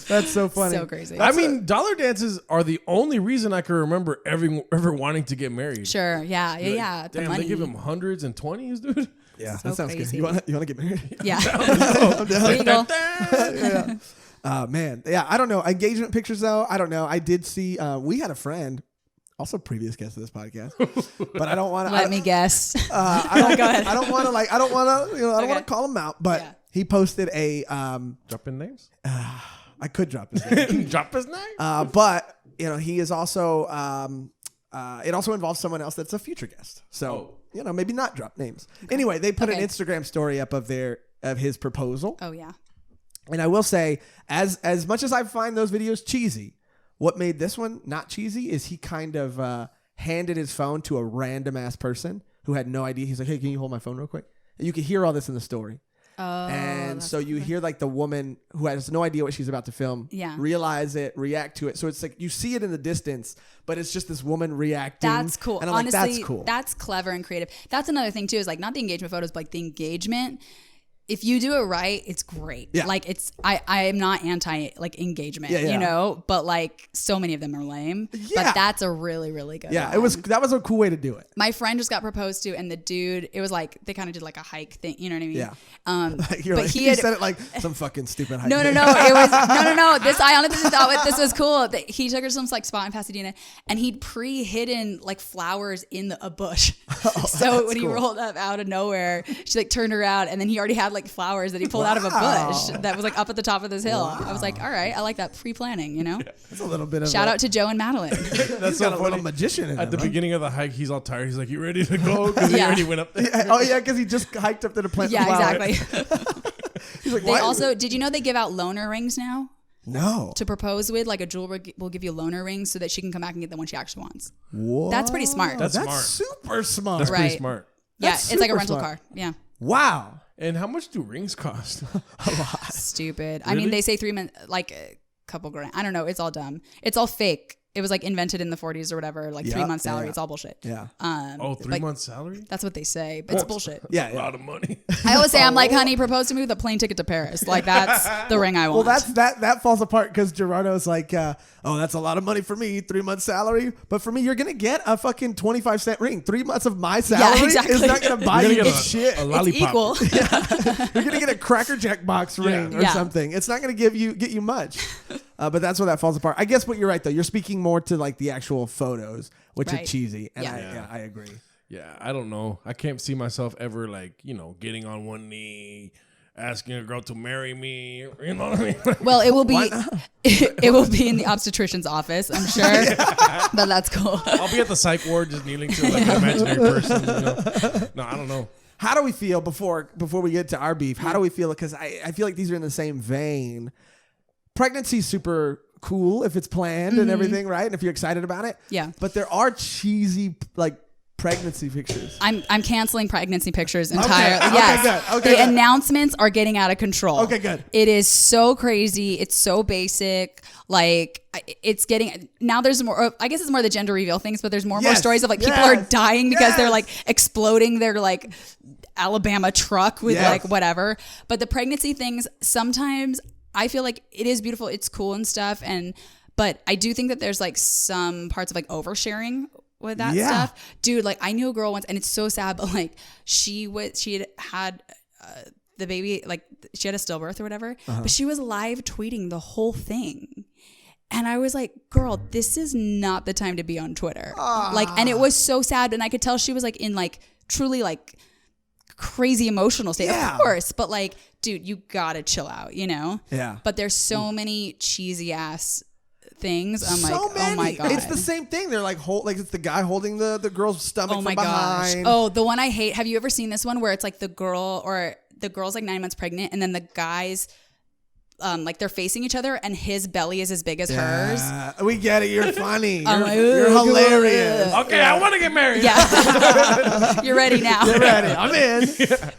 That's so funny. So crazy. I mean, dollar dances are the only reason I can remember ever wanting to get married. Sure. Yeah. Like, the damn, money. they give him hundreds and 20s, dude. Yeah, So that sounds crazy. good. You want to get married? Yeah. I'm Legal. Man, yeah, I don't know. Engagement pictures, though, I don't know. I did see. We had a friend, also previous guest of this podcast, but I don't want to. Let me guess. Go ahead. I don't want to. I don't want to call him out, but he posted a. Dropping names. I could drop his name. Drop his name. But he is also. It also involves someone else that's a future guest. So maybe not drop names. Anyway, they put an Instagram story up of his proposal. Oh yeah. And I will say, as much as I find those videos cheesy, what made this one not cheesy is he kind of handed his phone to a random ass person who had no idea. He's like, "Hey, can you hold my phone real quick?" And you can hear all this in the story. Oh, and so you hear like the woman who has no idea what she's about to film, realize it, react to it. So it's like you see it in the distance, but it's just this woman reacting. That's cool. And I'm honestly, like, that's cool. That's clever and creative. That's another thing too, is like not the engagement photos, but like the engagement. if you do it right, it's great. Yeah. Like I am not anti like engagement, Yeah. you know, but like so many of them are lame. Yeah. But that's a really, really good Yeah, one. that was a cool way to do it. My friend just got proposed to, and the dude, it was like they kind of did like a hike thing, you know what I mean? Yeah. But You said it like some fucking stupid hike. No. It was no. This I honestly thought this was cool. That he took her to some like spot in Pasadena, and he'd pre-hidden like flowers in a bush. So when he rolled up out of nowhere, she like turned around, and then he already had like flowers that he pulled out of a bush that was like up at the top of this hill. I was like, all right, I like that pre-planning. You know, That's a little bit of shout out to Joe and Madeline. That's got so a little funny. magician in At the him, huh? beginning of the hike, he's all tired. He's like, "You ready to go?" Because he Yeah. already went up there. Yeah, oh yeah, because he just hiked up there to plant the Yeah, flowers. exactly. He's like, They why? also did you know they give out loaner rings now? No. To propose with, like a jeweler will give you loaner rings so that she can come back and get the one she actually wants. What? That's pretty smart. That's That's smart. super smart. That's Right. pretty smart. Yeah, That's it's like a super rental smart. car. Yeah. Wow. And how much do rings cost? Stupid. I Really? mean, they say 3 months, like a couple grand. I don't know. It's all dumb. It's all fake. It was like invented in the 40s or whatever, like Yeah, 3 months salary. yeah. It's all bullshit. Yeah. Oh, 3 like, months salary? That's what they say, but it's bullshit. Yeah. A lot of money. I always say, I'm like, honey, propose to me with a plane ticket to Paris. Like, that's the ring I want. Well, that falls apart because Gerardo's like, oh, that's a lot of money for me, 3 months salary. But for me, you're gonna get a fucking 25-cent ring. 3 months of my salary exactly. is not gonna buy You're you gonna get shit. a it's lollipop. equal. You're gonna get a Cracker Jack box ring or Yeah. something. It's not gonna get you much. But that's where that falls apart. I guess what you're right though. You're speaking more to like the actual photos, which are Right. cheesy, and Yeah. I agree. Yeah, I don't know. I can't see myself ever like, getting on one knee, asking a girl to marry me. You know what I mean? Well, it will be it will be in the obstetrician's office, I'm sure. But that's cool. I'll be at the psych ward just kneeling to like an imaginary person. No, I don't know. How do we feel before we get to our beef? How do we feel? Because I feel like these are in the same vein. Pregnancy's super cool if it's planned and everything, right? And if you're excited about it. Yeah. But there are cheesy like pregnancy pictures. I'm canceling pregnancy pictures entirely. Okay, Yes. good. Okay, the good. announcements are getting out of control. Okay, good. It is so crazy. It's so basic. Like it's getting now. There's more. I guess it's more the gender reveal things, but there's more and more Yes, stories of like people yes, are dying because they're yes. like exploding their like Alabama truck with Yes. like whatever. But the pregnancy things sometimes I feel like it is beautiful. It's cool and stuff. But I do think that there's like some parts of like oversharing with that Yeah. stuff. Dude, like I knew a girl once and it's so sad, but like she had the baby, like she had a stillbirth or whatever, but she was live tweeting the whole thing. And I was like, girl, this is not the time to be on Twitter. Like, and it was so sad. And I could tell she was like in like truly like crazy emotional state, Yeah. of course. But like, dude, you gotta chill out, you know? Yeah. But there's so many cheesy ass things. I'm like, so many. oh my God. It's the same thing. They're like it's the guy holding the girl's stomach Oh my from gosh. behind. Oh, the one I hate. Have you ever seen this one where it's like the girl's like 9 months pregnant and then the guy's like they're facing each other and his belly is as big as hers. Yeah, we get it. You're funny. I'm You're like, hilarious. Okay, I want to get married. Yeah. You're ready now. You're ready. I'm in.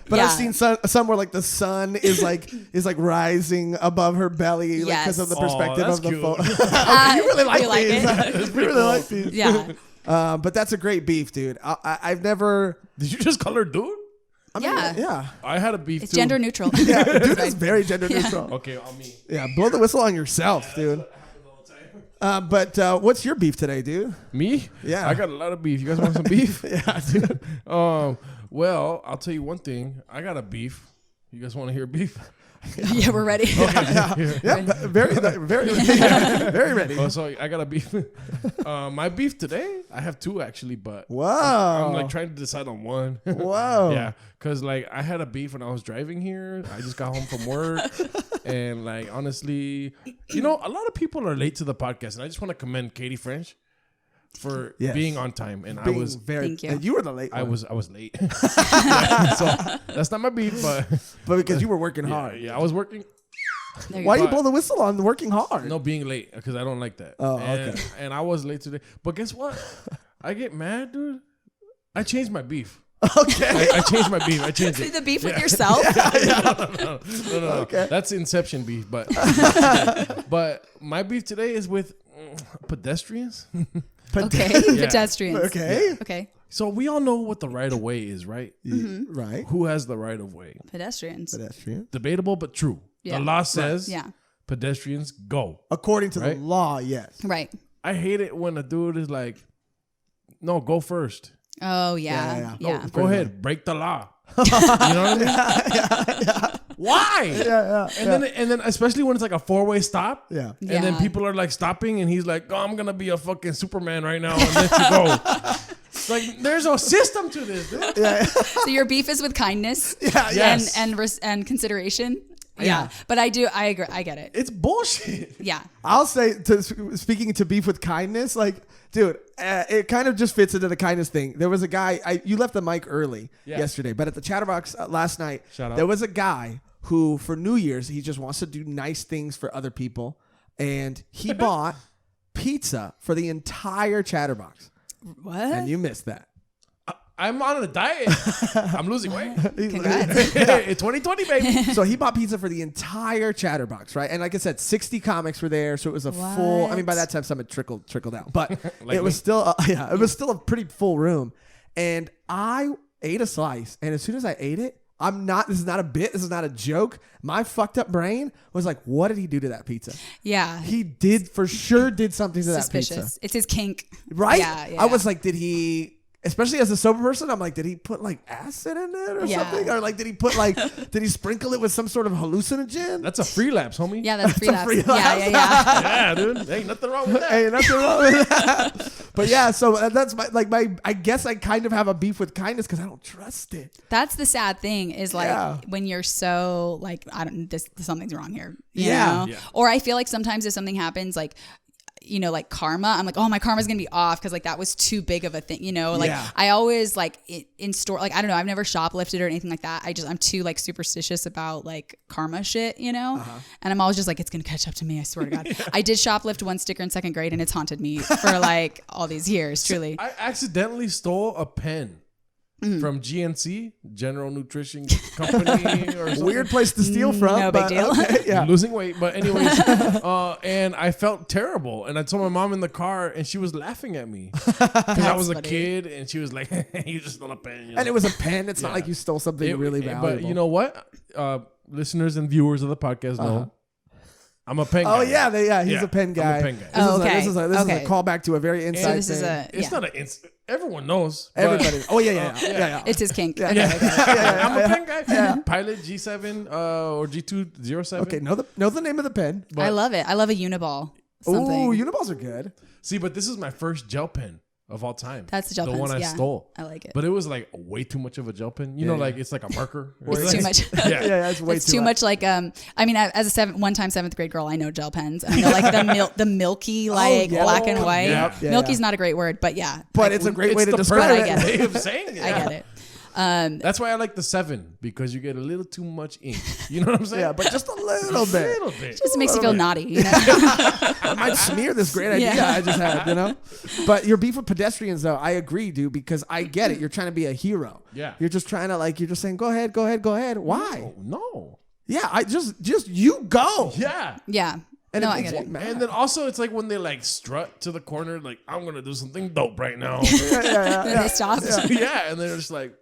But Yeah. I've seen some where like the sun is like rising above her belly like, because of the Yes. perspective Aw, of the that's photo. Uh, You really like you like these. it? You really like these. Yeah. But that's a great beef, dude. I've never. Did you just call her dude? I mean, Yeah. yeah. I had a beef It's too. gender neutral. Yeah, dude, that's very gender neutral. Okay, on me. Yeah, blow the whistle on yourself, dude. But what's your beef today, dude? Me? Yeah. I got a lot of beef. You guys want some beef? Yeah, dude. Well, I'll tell you one thing. I got a beef. You guys want to hear beef? Yeah, we're ready. Yeah, very, very ready. Oh, so I got a beef. My beef today, I have two actually, but Whoa. I'm like trying to decide on one. Whoa. Yeah, because like I had a beef when I was driving here. I just got home from work, and like honestly, a lot of people are late to the podcast, and I just want to commend Katie French for Yes. being on time, and Being I was Thank you. And you were the late I one. was late. Yeah, so that's not my beef, but But because you were working hard. yeah, I was working. There you Why go. you blow the whistle on working hard? No, being late because I don't like that. Oh, and, okay. And I was late today, but guess what? I get mad, dude. I changed my beef. Okay. I changed my beef. I changed it. The beef with yourself? No. Okay. That's Inception beef, but but my beef today is with pedestrians. Okay. Yeah. Pedestrians. Okay. Okay. So we all know what the right of way is, right? Right. Who has the right of way? Pedestrians. Pedestrian. Debatable, but true. Yeah. The law says Yeah. pedestrians go. According to Right? the law, yes. Right. I hate it when a dude is like, no, go first. Oh yeah. Yeah. Go ahead, break the law. You know what I mean? Why? And then especially when it's like a 4-way stop. Yeah. And then Yeah. people are like stopping and he's like, oh, I'm gonna be a fucking Superman right now and let you go. Like there's a system to this, dude. So your beef is with kindness. Yes. And consideration. Yeah. Yeah. But I agree. I get it. It's bullshit. Yeah. I'll say, speaking to beef with kindness, like, dude, it kind of just fits into the kindness thing. There was a guy, you left the mic early yesterday, but at the Chatterbox last night, Shout out. there was a guy who, for New Year's, he just wants to do nice things for other people. And he bought pizza for the entire Chatterbox. What? And you missed that. I'm on a diet. I'm losing weight. Congrats. It's 2020, baby. So he bought pizza for the entire Chatterbox, right? And like I said, 60 comics were there, so it was a full. I mean, by that time, some had trickled out, but Like it was still, it was still a pretty full room. And I ate a slice, and as soon as I ate it, this is not a bit, this is not a joke. My fucked up brain was like, what did he do to that pizza? Yeah. He for sure did something to that Suspicious. pizza, It's his kink. right? Yeah. I was like, did he? Especially as a sober person, I'm like, did he put like acid in it or Yeah. something? Or like, did he sprinkle it with some sort of hallucinogen? That's a free lapse, homie. Yeah, that's free a lapse. free Yeah. Yeah, dude. Ain't nothing wrong with that. Hey, nothing wrong with that. But yeah, so that's my. I guess I kind of have a beef with kindness because I don't trust it. That's the sad thing is like Yeah. when you're so like, something's wrong here. You Yeah. know? Yeah. Or I feel like sometimes if something happens, like, you know, like karma, I'm like, oh, my karma's gonna be off because like that was too big of a thing, you know. Like Yeah. I always like in store, like I don't know, I've never shoplifted or anything like that. I'm too like superstitious about like karma shit, you know. And I'm always just like, it's gonna catch up to me. I swear to God. I did shoplift one sticker in 2nd grade, and it's haunted me for like all these years. Truly. I accidentally stole a pen from GNC, General Nutrition Company, or something. Weird place to steal from. No big but deal. okay, yeah. Losing weight, but anyways, and I felt terrible, and I told my mom in the car, and she was laughing at me because I was a funny. kid, and she was like, "You just stole a pen," you know? And it was a pen. It's not Yeah. like you stole something really valuable. But you know what? Listeners and viewers of the podcast know I'm a pen guy. Oh yeah, he's Yeah, a pen guy. I'm a pen guy. Oh, okay. This is a Okay. callback to a very inside this is thing. a It's yeah. not an everyone knows. but- Everybody. Oh yeah. It's his kink. Yeah. Okay, okay. I'm a pen guy. Pilot G7 or G207. Okay, know the name of the pen. But, I love it. I love a Uniball. Something. Ooh, Uniballs are good. see, but this is my first gel pen of all time. That's the gel the pens, one I yeah. stole. I like it. But it was like way too much of a gel pen. You know, like it's like a marker. It's too much. Yeah. It's way It's too much like I mean, as a one-time 7th grade girl, I know gel pens. And I know like the milky like yeah. black and white. Yeah. Yeah, Milky's yeah. not a great word, but yeah. But it's a great way to the describe perfect it. I get way of saying it. I get it. That's why I like the 7 because you get a little too much ink. You know what I'm saying? Yeah, but just a little a bit. little bit. Just makes you feel naughty, you know. I might smear this great idea Yeah. I just had, you know? But your beef with pedestrians, though, I agree, dude, because I get it. You're trying to be a hero. Yeah. You're just trying to, like, you're just saying, go ahead. Why? No. Yeah, I just you go. Yeah. Yeah. And No, it I makes get me it. mad. And then also it's like when they like strut to the corner, like I'm gonna do something dope right now. Then they stop. Yeah, and they're just like,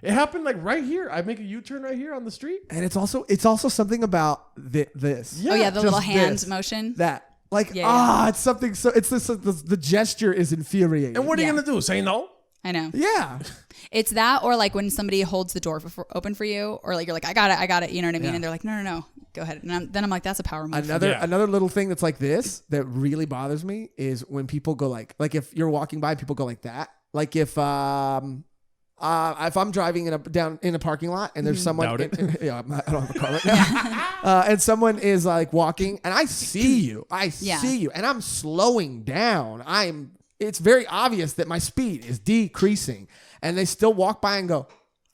it happened like right here. I make a U-turn right here on the street. And it's also something about this. Oh yeah, the Just little hand this. motion. That. Like, Yeah, it's something so, it's this, the gesture is infuriating. And what are you Yeah. gonna do? Say no? I know. Yeah. It's that, or like when somebody holds the door open for you, or like you're like, I got it. You know what I mean? Yeah. And they're like, no, go ahead. And then I'm like, that's a power move. Yeah. Another little thing that's like this that really bothers me is when people go like if you're walking by, people go like that. Like if I'm driving down in a parking lot and there's someone, Doubt it. yeah, I don't have a car right now, and someone is like walking and I see you, and I'm slowing down. It's very obvious that my speed is decreasing, and they still walk by and go,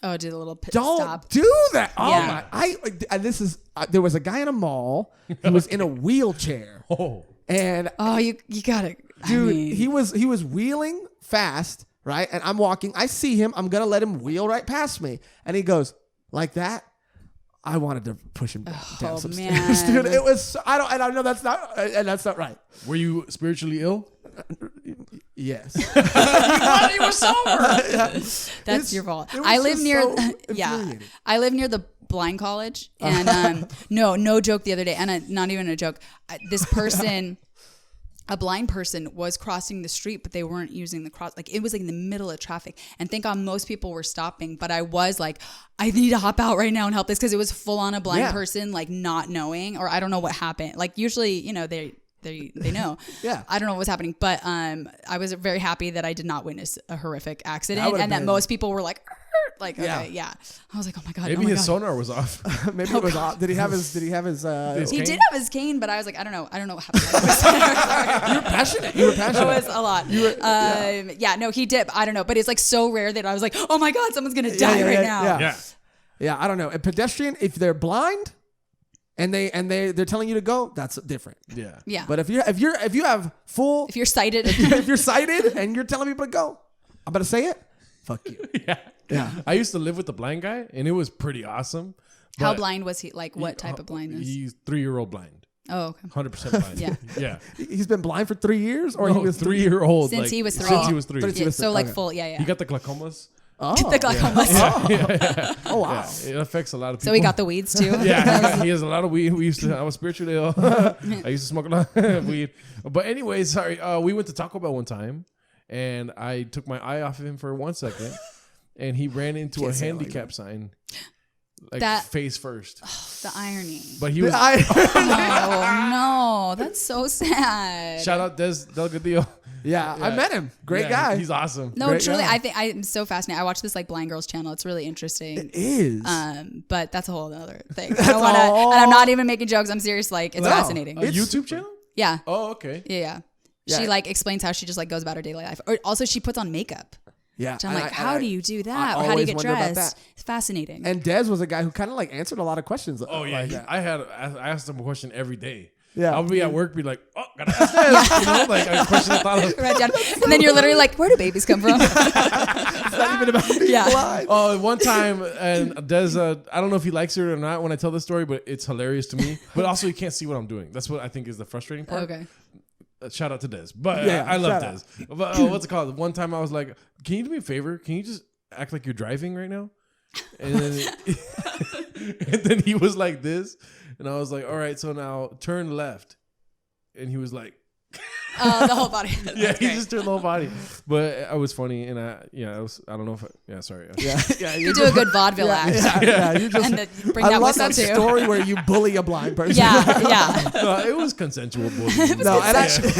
Oh, do the little pit don't stop. do that. Oh Yeah. my! There was a guy in a mall who was in a wheelchair, Oh. and Oh, you got it, dude, he was wheeling fast, right? And I'm walking. I see him. I'm gonna let him wheel right past me, and he goes like that. I wanted to push him down some stairs, man. dude. It was. I know that's not right. Were you spiritually ill? Yes. He was sober. That's your fault. it was I live just near, so yeah, infuriating. I live near the blind college, and no joke. The other day, and not even a joke. This person, a blind person, was crossing the street, but they weren't using the cross. Like it was like in the middle of traffic, and thank God most people were stopping. But I was like, I need to hop out right now and help this because it was full on a blind person, like not knowing, or I don't know what happened. Like usually, you know, they know. Yeah. I don't know what was happening, but I was very happy that I did not witness a horrific accident, would've and that been- most people were like, like, Yeah. okay, yeah. I was like, oh my god, Maybe oh my his God. sonar was off. Maybe it was off. Did he have his? He cane? did have his cane, but I was like, I don't know what happened. You were passionate. You were It passionate. was a lot. Yeah, no, he did. I don't know, but it's like so rare that I was like, oh my god, someone's gonna die right now. Yeah. Yeah, I don't know. A pedestrian, if they're blind and they're telling you to go, that's different. Yeah. Yeah. But if you have full If you're sighted, if you're sighted and you're telling people to go, I'm about to say it. Fuck you. Yeah. Yeah. I used to live with the blind guy, and it was pretty awesome. how but blind was he? Like what type of blindness? He's 3-year-old blind. Oh, okay. 100% blind. Yeah. Yeah. He's been blind for 3 years, or No, he was 3-year-old. Since he was 3. Since he was 3. Since he Yeah, was so like okay. full, yeah. He got the glaucomas. Oh, the glaucoma. oh wow. Yeah, it affects a lot of people. So he got the weeds too. Yeah, he has a lot of weed. I was spiritually ill. I used to smoke a lot of weed. But anyways, sorry. We went to Taco Bell one time, and I took my eye off of him for 1 second, and he ran into Can't a say it like handicap sign, like That- face first. The irony. But he was. Oh no, that's so sad. Shout out Des Delgadillo. Yeah, I met him. Great Yeah, guy. He's awesome. No, Great truly, guy. I think I'm so fascinated. I watch this like blind girls channel. It's really interesting. It is. But that's a whole other thing. I don't wanna, and I'm not even making jokes. I'm serious. Like it's fascinating. A YouTube channel? Yeah. Oh, okay. Yeah. Yeah. She like explains how she just like goes about her daily life. Or also she puts on makeup. yeah. So I'm like, how do you do that? I Or how do you always get wonder about dressed? that. It's fascinating. And Dez was a guy who kind of like answered a lot of questions. Oh, yeah. like that. I asked him a question every day. Yeah. I'll be at work, be like, oh, gotta ask this. You know, like a question I thought of. Right down. And then you're literally like, where do babies come from? It's not even about being Yeah. blind. Oh, one time, and Des, I don't know if he likes it or not when I tell this story, but it's hilarious to me. But also, he can't see what I'm doing. That's what I think is the frustrating part. Okay. Shout out to Des. But Yeah, I love shout Des. But what's it called? One time I was like, can you do me a favor? Can you just act like you're driving right now? And then, and then he was like this. And I was like, all right, so now turn left. And he was like, The whole body. yeah, That's he great. just turned the whole body. But I was funny, and I don't know if sorry. Yeah. Yeah. You do a good vaudeville act. Yeah. You just. And bring I that love whistle that too. story where you bully a blind person. Yeah, yeah. No, it was consensual bullying. No, and actually,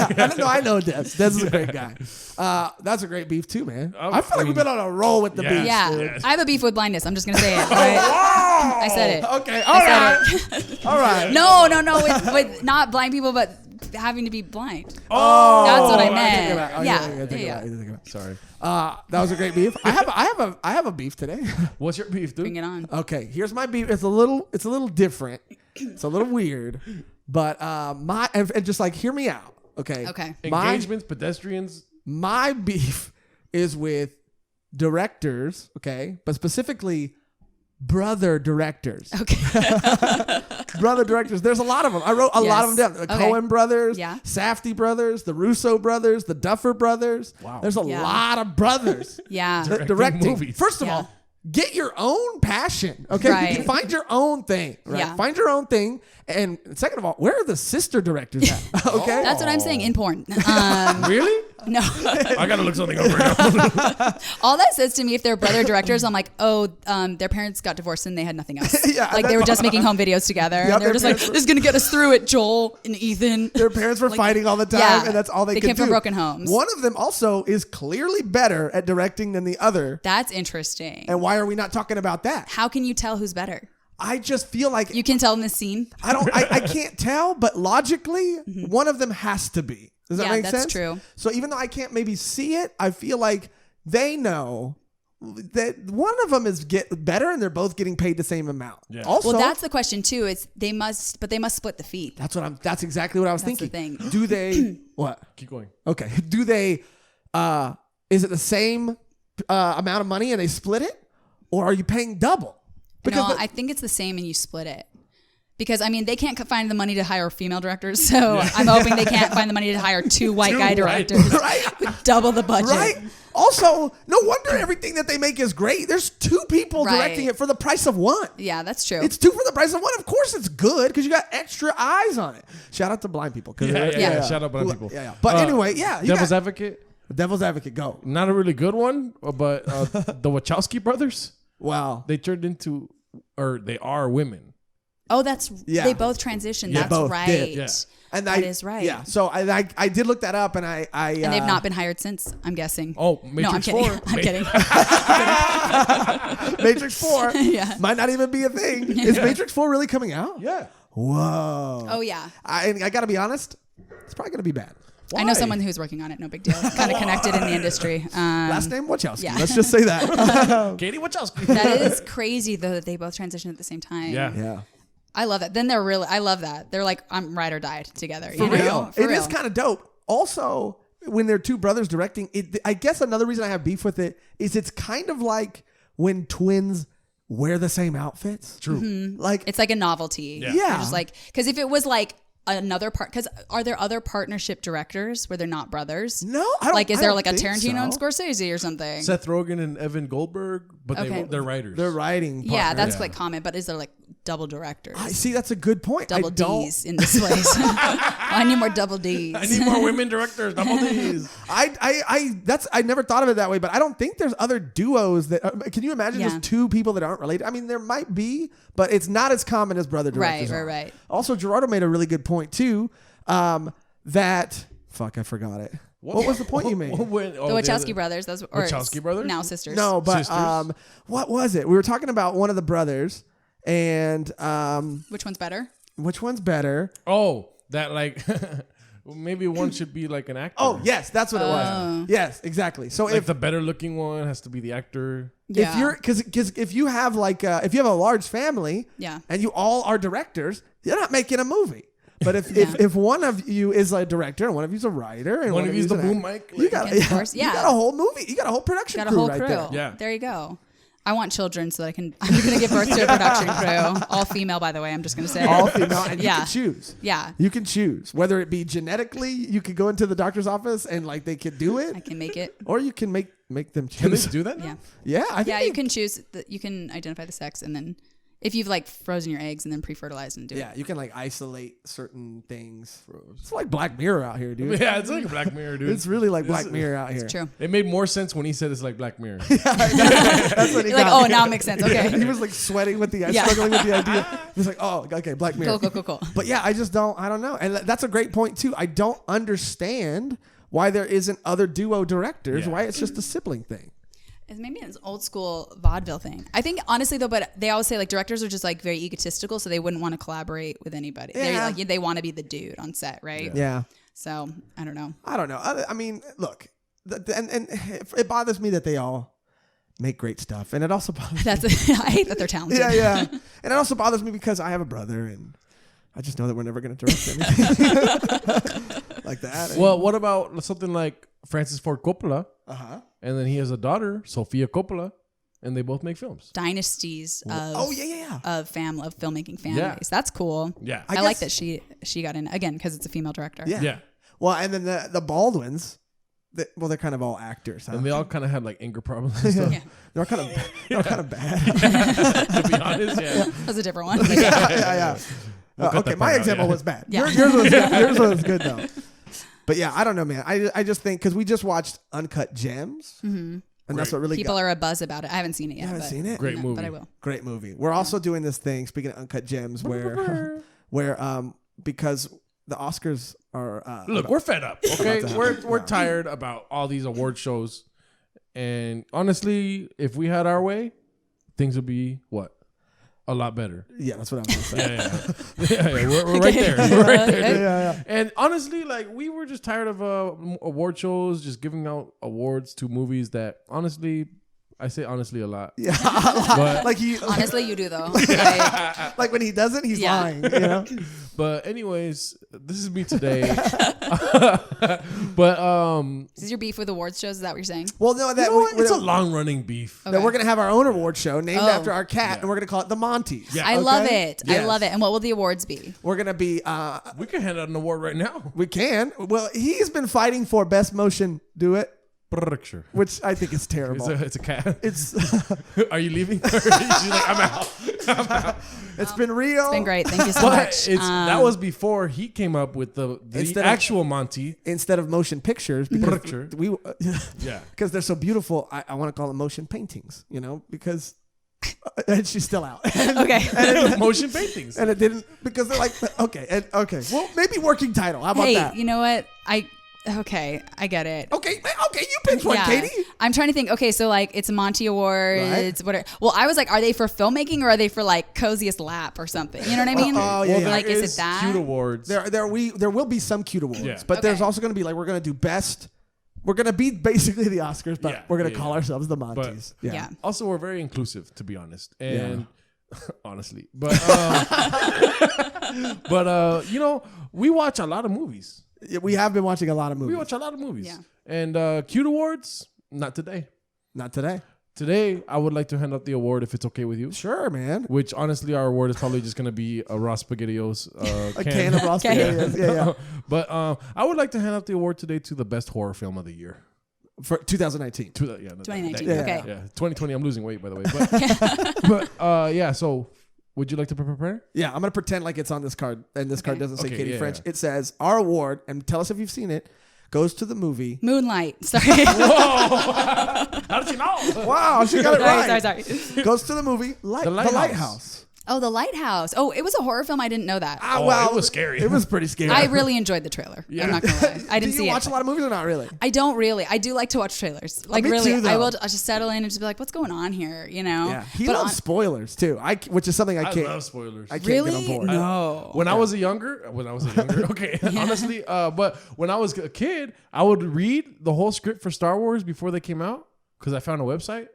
I know Des. Des is a great guy. That's a great beef too, man. I feel like we've been on a roll with the Yeah. beef. Yeah. Yes. I have a beef with blindness. I'm just going to say it. All right? I said it. Okay. All right. All right. No, with not blind people, but having to be blind. Oh, That's what I Take it meant. back. Oh, Yeah. take it Yeah. back. Take it back. sorry. That was a great beef. I have a beef today. What's your beef, Bring dude? it on. Okay, here's my beef. It's a little different. It's a little weird, but and just like hear me out. Okay. Okay. Engagements, pedestrians. My beef is with directors. Okay, but specifically brother directors. Okay. Brother directors. There's a lot of them. I wrote a lot of them down. The Okay. Coen brothers, Yeah. Safdie brothers, the Russo brothers, the Duffer brothers. Wow. There's a Yeah. lot of brothers. Yeah. Directing movies. First of Yeah. all, get your own passion. Okay, Right. You can find your own thing. Right? Yeah. Find your own thing. And second of all, where are the sister directors at? Okay, That's what I'm saying in porn. Really? No. I gotta look something up right now. All that says to me, if they're brother directors, I'm like, oh, their parents got divorced and they had nothing else. Yeah, Like they were just making home videos together. And they their were just like, parents were- this is going to get us through it, Joel and Ethan. their parents were Like, fighting all the time, yeah, and that's all they they could came do. from broken homes. One of them also is clearly better at directing than the other. That's interesting. And why are we not talking about that? How can you tell who's better? I just feel like You can tell in this scene. I can't tell, but logically, one of them has to be. Does that Mm-hmm. Yeah, make that's sense? true. So even though I can't maybe see it, I feel like they know that one of them is better, and they're both getting paid the same amount. Yeah. Also, Well, that's the question too. It's they must split the fee. that's exactly what I was That's the thinking. thing. Do they what? Keep going. Okay. Do they? Is it the same amount of money and they split it, or are you paying double? No, the- I think it's the same and you split it. Because I mean, they can't find the money to hire female directors, so I'm hoping they can't find the money to hire 2 white guy directors, with double the budget. Right. Also, no wonder everything that they make is great. There's 2 people directing it for the price of 1. Yeah, that's true. It's 2 for the price of 1. Of course, it's good because you got extra eyes on it. Shout out to blind people. Yeah. Shout out blind people. Yeah. But anyway, yeah. Devil's Advocate. Devil's Advocate, go. Not a really good one, but the Wachowski brothers. Wow. They turned into, or they are women. Oh, that's they both transitioned. Yeah, that's both right. did. Yeah. And that is right. Yeah. So I did look that up, and I and they've not been hired since. I'm guessing. Oh, no, I'm Matrix kidding. 4. I'm kidding. Matrix 4 Yeah. might not even be a thing. Is Matrix 4 really coming out? Yeah. Whoa. Oh yeah. I got to be honest, it's probably going to be bad. I know someone who's working on it. No big deal. Kind of connected in the industry. Last name Wachowski. yeah. Let's just say that. Katie Wachowski. That is crazy though that they both transitioned at the same time. Yeah. Yeah. I love that. Then they're really. I love that. They're like, I'm ride or die together. For real. It is kind of dope. Also, when they're two brothers directing it, I guess another reason I have beef with it is it's kind of like when twins wear the same outfits. True. Mm-hmm. Like It's like a novelty. Yeah. Yeah. You're just like, because if it was like another part, because are there other partnership directors where they're not brothers? no, I don't. Like, is I there don't like a think Tarantino and so. Scorsese or something? Seth Rogen and Evan Goldberg, but Okay. they're writers. They're writing. Yeah, partners. that's like common. But is there like double directors? I see. That's a good point. Double I don't. D's in this place. I need more double D's. I need more women directors. Double D's. I never thought of it that way, but I don't think there's other duos that. Can you imagine Yeah. just 2 people that aren't related? I mean, there might be, but it's not as common as brother directors. Right, are. right. Also, Gerardo made a really good point too. That fuck, I forgot it. What was the point you made? The Wachowski brothers. That's or Wachowski brothers? now sisters. No, but Sisters? what was it? We were talking about one of the brothers, and Which one's better? which one's better? Oh, that like maybe one should be like an actor. Oh, yes, that's what it was. Yes, exactly. So like if the better looking one has to be the actor. Yeah. if you're because if you have like if you have a large family, Yeah. and you all are directors, you're not making a movie. But if one of you is a director and one of you's a writer and One of you's the an boom actor, mic. you got Of course, you yeah. got a whole movie, you got a whole production Got a crew whole right crew. there. Yeah. There you go. I want children so that I'm going to give birth to a production crew. All female, by the way. I'm just going to say. All female, and you Yeah. can choose. Yeah. You can choose whether it be genetically. You could go into the doctor's office and like they could do I it, can make it. or you can make them Can they choose. do that? Yeah. Yeah, I think Yeah, they- you can choose. You can identify the sex, and then if you've like frozen your eggs and then pre-fertilized and do Yeah, it. you can like isolate certain things. It's like Black Mirror out here, dude. Yeah, it's like a Black Mirror, dude. It's really like This Black is- Mirror out here. True. It made more sense when he said it's like Black Mirror. That's what he You're like, got. oh, now it makes sense. Okay. He was like sweating with the Yeah. struggling with the idea. He was like, oh, okay, Black Mirror. Cool. But yeah, I don't know. And that's a great point too. I don't understand why there isn't other duo directors, Yeah. why it's just a sibling thing. It's maybe an old school vaudeville thing. I think honestly though, but they always say like directors are just like very egotistical, so they wouldn't want to collaborate with anybody. They're Yeah. like they want to be the dude on set, right? Yeah. So I don't know. I don't know. I mean, look, and it bothers me that they all make great stuff. And it also bothers That's I hate that they're talented. yeah. And it also bothers me because I have a brother and I just know that we're never going to direct anything like that. And, Well, what about something like Francis Ford Coppola, uh-huh. and then he has a daughter, Sofia Coppola, and they both make films. Dynasties of Oh, yeah. of filmmaking families. Yeah. That's cool. Yeah. I, I like guess- that she got in again because it's a female director. Yeah. Yeah. Well, and then the Baldwins, they're kind of all actors. Huh? And they all kind of had like anger problems and stuff. Yeah. They're kind of bad. To be honest, yeah. That was a different one. yeah. We'll cut Okay, that my part out, example yeah. was bad. Yeah. Yours was good though. But yeah, I don't know, man. I just think because we just watched Uncut Gems, and that's what really People are a buzz about it. I haven't seen it yet. You haven't but, seen it? Great movie. But I will. great movie. We're also doing this thing. Speaking of Uncut Gems, where because the Oscars are Look, we're fed up. Okay, About to we're happen. we're Yeah. tired about all these award shows, and honestly, if we had our way, things would be what a lot better. yeah, that's what I was gonna say. Yeah. We're right there. We're right there. dude. Yeah. And honestly, like we were just tired of award shows, just giving out awards to movies that honestly, I say honestly a lot. Yeah, But- like he, Honestly, you do though. Like, like when he doesn't, he's Yeah. lying. You know, But anyways, this is me today. But Is this your beef with awards shows? Is that what you're saying? Well, no, that you know what? It's a long running beef. that we're gonna have our own award show named Oh. after our cat, and we're gonna call it the Monties. Yeah. I love Okay? it. I Yes. love it. And what will the awards be? We're gonna be. We can hand out an award right now. We can. Well, he's been fighting for best motion duet, Picture. which I think is terrible. It's a cat. It's Are you leaving? She's like, I'm out. it's been real. It's been great. Thank you so But much. that was before he came up with the Instead of- actual Monty. Instead of motion pictures, because Picture. we Yeah. because they're so beautiful, I want to call them motion paintings. You know, because and she's still out. okay. Motion paintings. And it didn't because they're like okay. Well, maybe working title. How about Hey, that? you know what? I get it. Okay, you picked one, Katie. I'm trying to think. Okay, so like it's Monty Awards. Right. What? Well, I was like, are they for filmmaking or are they for like coziest lap or something? You know what I mean? Oh, yeah, yeah. Like, is it that? Cute awards. There will be some cute awards, Yeah. but there's Okay. also going to be like we're going to do best. We're going to be basically the Oscars, but Yeah, we're going to yeah, call yeah. ourselves the Monties. Yeah. Also, we're very inclusive, to be honest. And honestly, but you know, we watch a lot of movies. Yeah, we have been watching a lot of movies. We watch a lot of movies. Yeah. And cute awards, not today. Not today. Today, I would like to hand out the award if it's okay with you. Sure, man. Which honestly, our award is probably just gonna be a Ross SpaghettiOs A can of Ross spaghettios. Yeah. But I would like to hand out the award today to the best horror film of the year. For 2019. To the, yeah, 2019. Yeah. Okay. Yeah, 2020. I'm losing weight, by the way. But yeah. So, would you like to prepare? Yeah, I'm going to pretend like it's on this card, and this card doesn't say Okay, Katie yeah, French. yeah. It says our award, and tell us if you've seen it, goes to the movie. Moonlight. Sorry. How did you know? Wow, she got it right. sorry. Goes to the movie The Lighthouse. Lighthouse. Oh, The Lighthouse. Oh, it was a horror film. I didn't know that. Ah, Oh, it was scary. It was pretty scary. I really enjoyed the trailer. I'm not gonna lie. I didn't Do see you it. watch a lot of movies or not really? I don't really. I do like to watch trailers. Like me really, too, though. I will. I'll just settle in and just be like, "What's going on here?" You know. Yeah, he But loves spoilers too. Which is something I I can't. love spoilers. I can't really get on board. no. When I was a younger, okay, honestly, but when I was a kid, I would read the whole script for Star Wars before they came out because I found a website.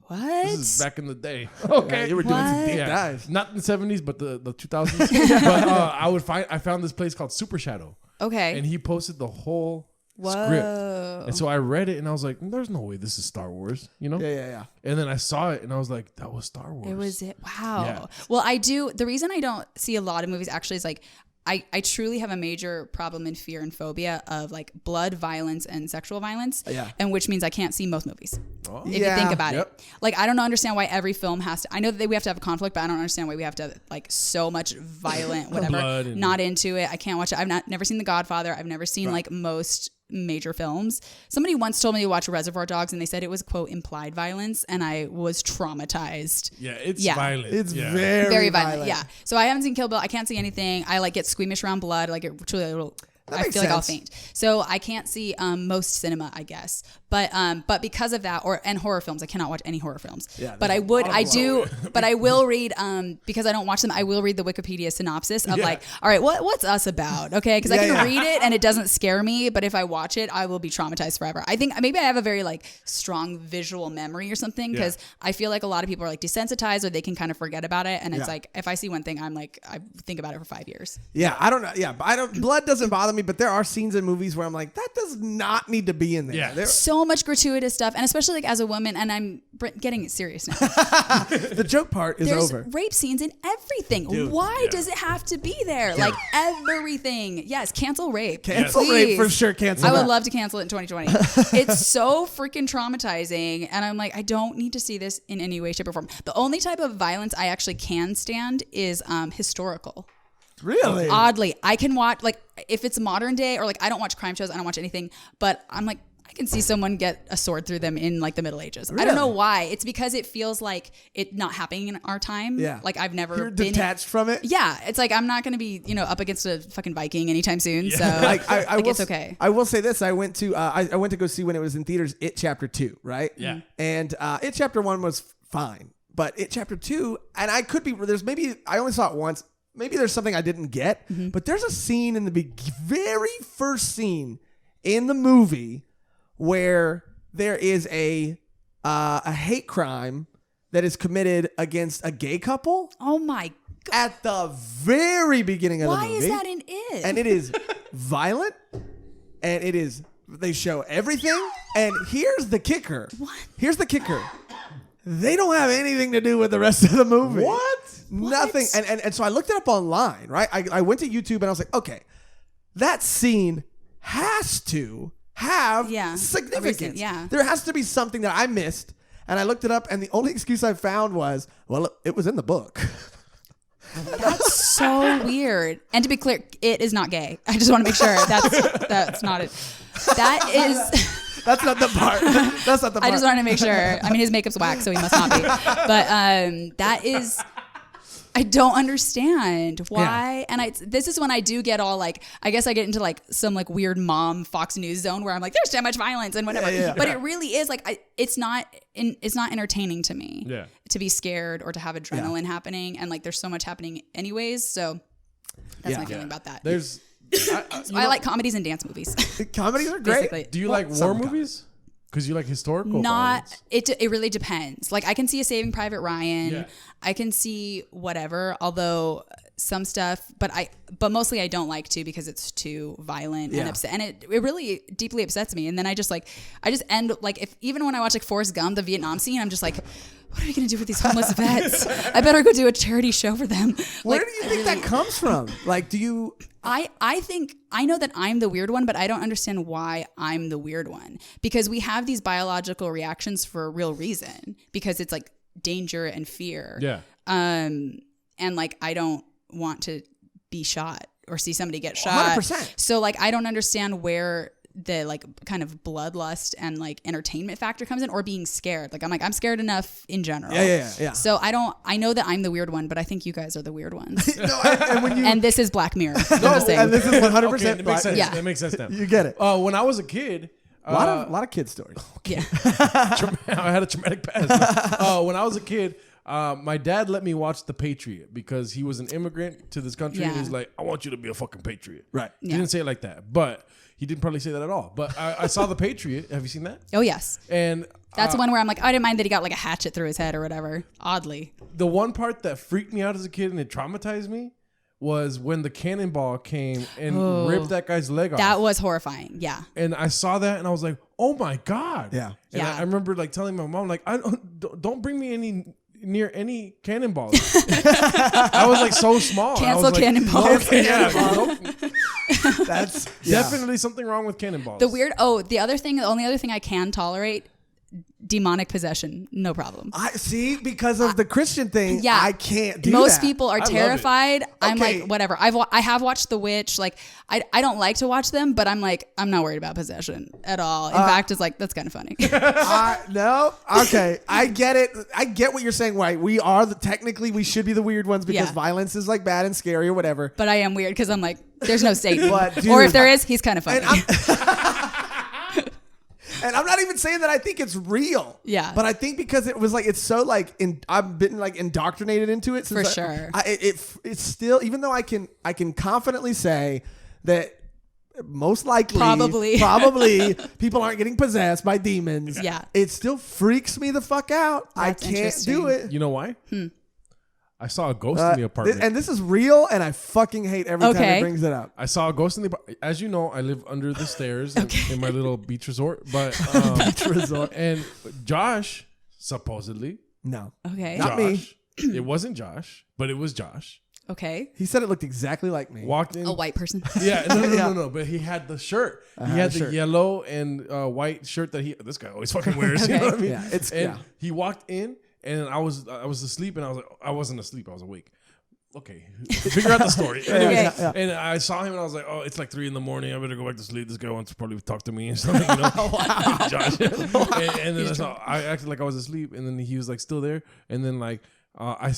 What? This is back in the day. Okay, Yeah, you were doing some What? deep Yeah. dives. Not in the 70s, but the 2000s. But I found this place called Super Shadow, Okay. and he posted the whole script. Whoa. And so I read it, and I was like, "There's no way this is Star Wars," you know. Yeah. And then I saw it, and I was like, "That was Star Wars." It was it. Wow. Yeah. Well, I do. The reason I don't see a lot of movies actually is like I truly have a major problem and fear and phobia of like blood, violence, and sexual violence. Yeah. And which means I can't see most movies. Oh. If Yeah. you think about Yep. it. Like, I don't understand why every film has to. I know that we have to have a conflict, but I don't understand why we have to have like so much violent, whatever. Blood and- Not into it. I can't watch it. I've never seen The Godfather. I've never seen like most major films. Somebody once told me to watch Reservoir Dogs, and they said it was quote implied violence, and I was traumatized. Yeah, it's Yeah. violent. It's yeah. very violent. Yeah. So I haven't seen Kill Bill. I can't see anything. I like get squeamish around blood. Like it truly will. I makes feel like I'll sense. faint. So I can't see most cinema, I guess. But because of that, and horror films, I cannot watch any horror films. Yeah, but there's I would, a lot I of do, but I will read because I don't watch them. I will read the Wikipedia synopsis of Yeah. like, all right, what's us about? Okay, because I Yeah, can yeah. read it and it doesn't scare me, but if I watch it, I will be traumatized forever. I think maybe I have a very like strong visual memory or something because I feel like a lot of people are like desensitized or they can kind of forget about it, and it's Yeah. like if I see one thing, I'm like I think about it for 5 years. Yeah, I don't know. Yeah, but blood doesn't bother me, but there are scenes in movies where I'm like, that does not need to be in there. Yeah. There- So much gratuitous stuff, and especially like as a woman, and I'm getting serious now. the joke part is There's over. rape scenes in everything. Why does it have to be there? Like everything. Yes, cancel rape. Cancel Please. rape for sure. Cancel I would that. love to cancel it in 2020. It's so freaking traumatizing, and I'm like, I don't need to see this in any way, shape, or form. The only type of violence I actually can stand is historical. Really? Oddly, I can watch like if it's modern day or like I don't watch crime shows, I don't watch anything, but I'm like I can see someone get a sword through them in like the Middle Ages. I don't know Really? why. It's because it feels like it not happening in our time. Yeah. Like I've never You're been detached from it? Yeah, it's like I'm not going to be, up against a fucking Viking anytime soon. So I like will, it's okay. I will say this: I went to I went to go see when it was in theaters. It Chapter 2, right? Yeah. And It Chapter 1 was fine, but It Chapter 2, and I could be there's maybe I only saw it once. Maybe there's something I didn't get, but there's a scene in the very first scene in the movie where there is a hate crime that is committed against a gay couple Oh my god. at the very beginning of Why the is movie. that in it? And it is violent, and it is. They show everything, and here's the kicker. What? Here's the kicker. They don't have anything to do with the rest of the movie. What? Nothing. And so I looked it up online, right? I went to YouTube and I was like, okay, that scene has to have significance. Yeah. There has to be something that I missed. And I looked it up, and the only excuse I found was, well, it was in the book. That's so weird. And to be clear, it is not gay. I just want to make sure that's not it. That is. That's not the part. That's not the part. I just wanted to make sure. I mean, his makeup's wax, so he must not be. But that is. I don't understand why. Yeah. And this is when I do get all like, I guess I get into like some like weird mom Fox News zone where I'm like, there's so much violence and whatever. But it really is like, it's not entertaining to me to be scared or to have adrenaline happening. And like, there's so much happening anyways. So that's my feeling about that. There's, I like comedies and dance movies. Comedies are great. Basically. Do you like war movies? Because you like historical violence. It really depends. Like I can see a Saving Private Ryan. Yeah. I can see whatever, although some stuff, but mostly I don't like to because it's too violent and upset. And it really deeply upsets me. And then I just end like even when I watch like Forrest Gump, the Vietnam scene, I'm just like, what are we going to do with these homeless vets? I better go do a charity show for them. Where do you think that comes from? Like, do you... I think I know that I'm the weird one, but I don't understand why I'm the weird one, because we have these biological reactions for a real reason, because it's like danger and fear. Yeah. And like, I don't want to be shot or see somebody get shot. 100%. So like, I don't understand where the like kind of bloodlust and like entertainment factor comes in, or being scared. Like I'm scared enough in general. Yeah. So I know that I'm the weird one, but I think you guys are the weird ones. No, and this is Black Mirror. And this is 100% okay, that makes sense. Yeah. That makes sense now. You get it. When I was a kid, a lot of kid stories. Yeah. I had a traumatic past. When I was a kid, my dad let me watch The Patriot because he was an immigrant to this country, and he's like, I want you to be a fucking patriot. Right. He didn't say it like that, but he didn't probably say that at all. But I saw The Patriot. Have you seen that? Oh, yes. And that's the one where I'm like, I didn't mind that he got like a hatchet through his head or whatever. Oddly. The one part that freaked me out as a kid and it traumatized me was when the cannonball came and ripped that guy's leg off. That was horrifying. Yeah. And I saw that and I was like, oh my God. Yeah. And I remember like telling my mom, like, don't bring me near any cannonballs. I was like so small. Cancel cannonballs. Okay, yeah. That's definitely something wrong with cannonballs. The only other thing I can tolerate, demonic possession, no problem. I see, because of the Christian thing. Yeah, I can't do Most that. people are terrified. I'm Okay. like, whatever. I have watched The Witch. Like, I don't like to watch them, but I'm like, I'm not worried about possession at all. In fact, it's like, that's kind of funny. No, okay, I get it. I get what you're saying. Right, we are technically we should be the weird ones because violence is like bad and scary or whatever. But I am weird because I'm like, there's no Satan, But, dude, or if there is, he's kind of funny. And I'm not even saying that I think it's real. Yeah. But I think because it was like, it's so like, I've been like indoctrinated into it. For sure. It's still, even though I can confidently say that most likely, probably people aren't getting possessed by demons. Yeah. It still freaks me the fuck out. That's I can't do it. You know why? I saw a ghost in the apartment. And this is real, and I fucking hate every time he brings it up. I saw a ghost in the apartment. As you know, I live under the stairs in my little beach resort. But Beach resort. And Josh, supposedly. No. Okay. Not me. It wasn't Josh, but it was Josh. Okay. He said it looked exactly like me. Walked in. A white person. Yeah, no. But he had the shirt. He had the yellow and white shirt that this guy always fucking wears. Okay. You know what I mean? Yeah, he walked in, and I was asleep, and I was like, I wasn't asleep, I was awake. Okay, figure out the story. Anyways, and I saw him, and I was like, oh, it's like 3 a.m. I better go back to sleep. This guy wants to probably talk to me or something, you know? Josh. And then I acted like I was asleep, and then he was like still there, and then like. I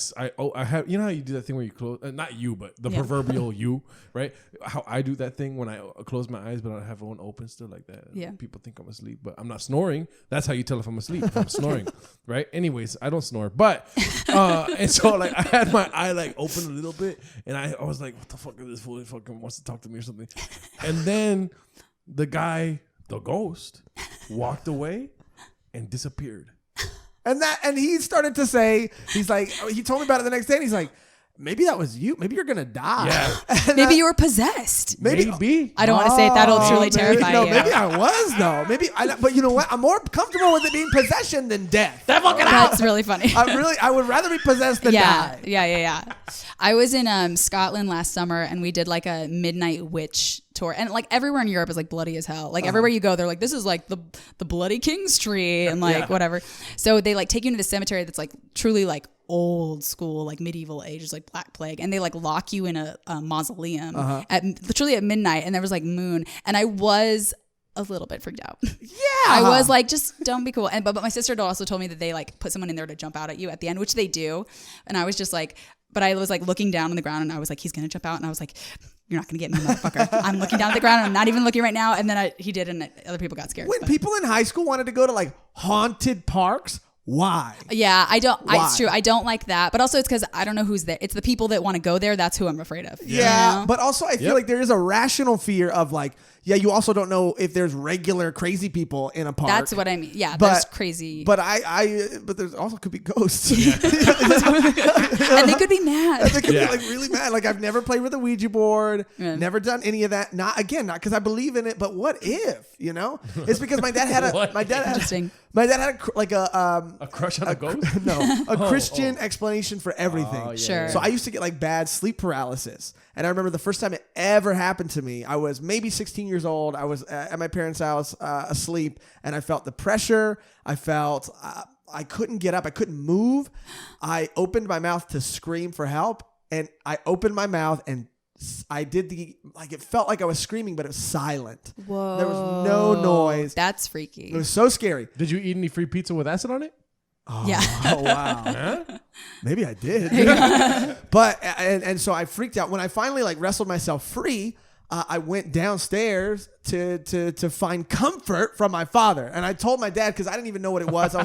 have, you know how you do that thing where you close, not you, but the proverbial you, right? How I do that thing when I close my eyes, but I have one open still like that. Yeah. People think I'm asleep, but I'm not snoring. That's how you tell if I'm asleep, if I'm snoring, right? Anyways, I don't snore, but, and so like I had my eye like open a little bit, and I was like, what the fuck is this fool? He fucking wants to talk to me or something. And then the guy, the ghost, walked away and disappeared. And he started to say, he's like, he told me about it the next day, and he's like, maybe that was you. Maybe you're gonna die. Yeah. Maybe you were possessed. Maybe. I don't want to say it. That'll truly maybe, terrify no, you. maybe I was though. But you know what? I'm more comfortable with it being possession than death. That's really funny. I would rather be possessed than die. Yeah. I was in Scotland last summer, and we did like a midnight witch tour, and like everywhere in Europe is like bloody as hell. Like everywhere you go, they're like, this is like the bloody king's tree, and like whatever. So they like take you into the cemetery that's like truly like old school, like medieval ages, like Black Plague, and they like lock you in a mausoleum at literally at midnight, and there was like moon, and I was a little bit freaked out. Yeah, I was like, just don't be cool. And but my sister also told me that they like put someone in there to jump out at you at the end, which they do, and I was just like, but I was like looking down on the ground, and I was like, he's gonna jump out, and I was like, you're not gonna get me, motherfucker. I'm looking down at the ground, and I'm not even looking right now, and then he did, and other people got scared. When but. people in high school wanted to go to like haunted parks, why? Yeah, I don't. Why? It's true. I don't like that. But also, it's because I don't know who's there. It's the people that want to go there. That's who I'm afraid of. Yeah, you know? but also I feel like there is a rational fear of like, yeah, you also don't know if there's regular crazy people in a park. That's what I mean. Yeah, But- there's crazy. But but there's also could be ghosts. and they could be mad. They could be like really mad. Like I've never played with a Ouija board, Yeah. never done any of that. Not because I believe in it, but what if? You know, it's because my dad had a What? Interesting. My dad had A crush on a ghost? no, a Christian explanation for everything. Oh, yeah, Sure. So I used to get like bad sleep paralysis. And I remember the first time it ever happened to me, I was maybe 16 years old. I was at my parents' house asleep, and I felt the pressure. I felt I couldn't get up. I couldn't move. I opened my mouth to scream for help, and I opened my mouth and I did it felt like I was screaming, but it was silent. Whoa. There was no noise. That's freaky. It was so scary. Did you eat any free pizza with acid on it? Yeah. Oh, wow. Huh? Maybe I did. But, and so I freaked out. When I finally like wrestled myself free, I went downstairs to find comfort from my father. And I told my dad, because I didn't even know what it was. I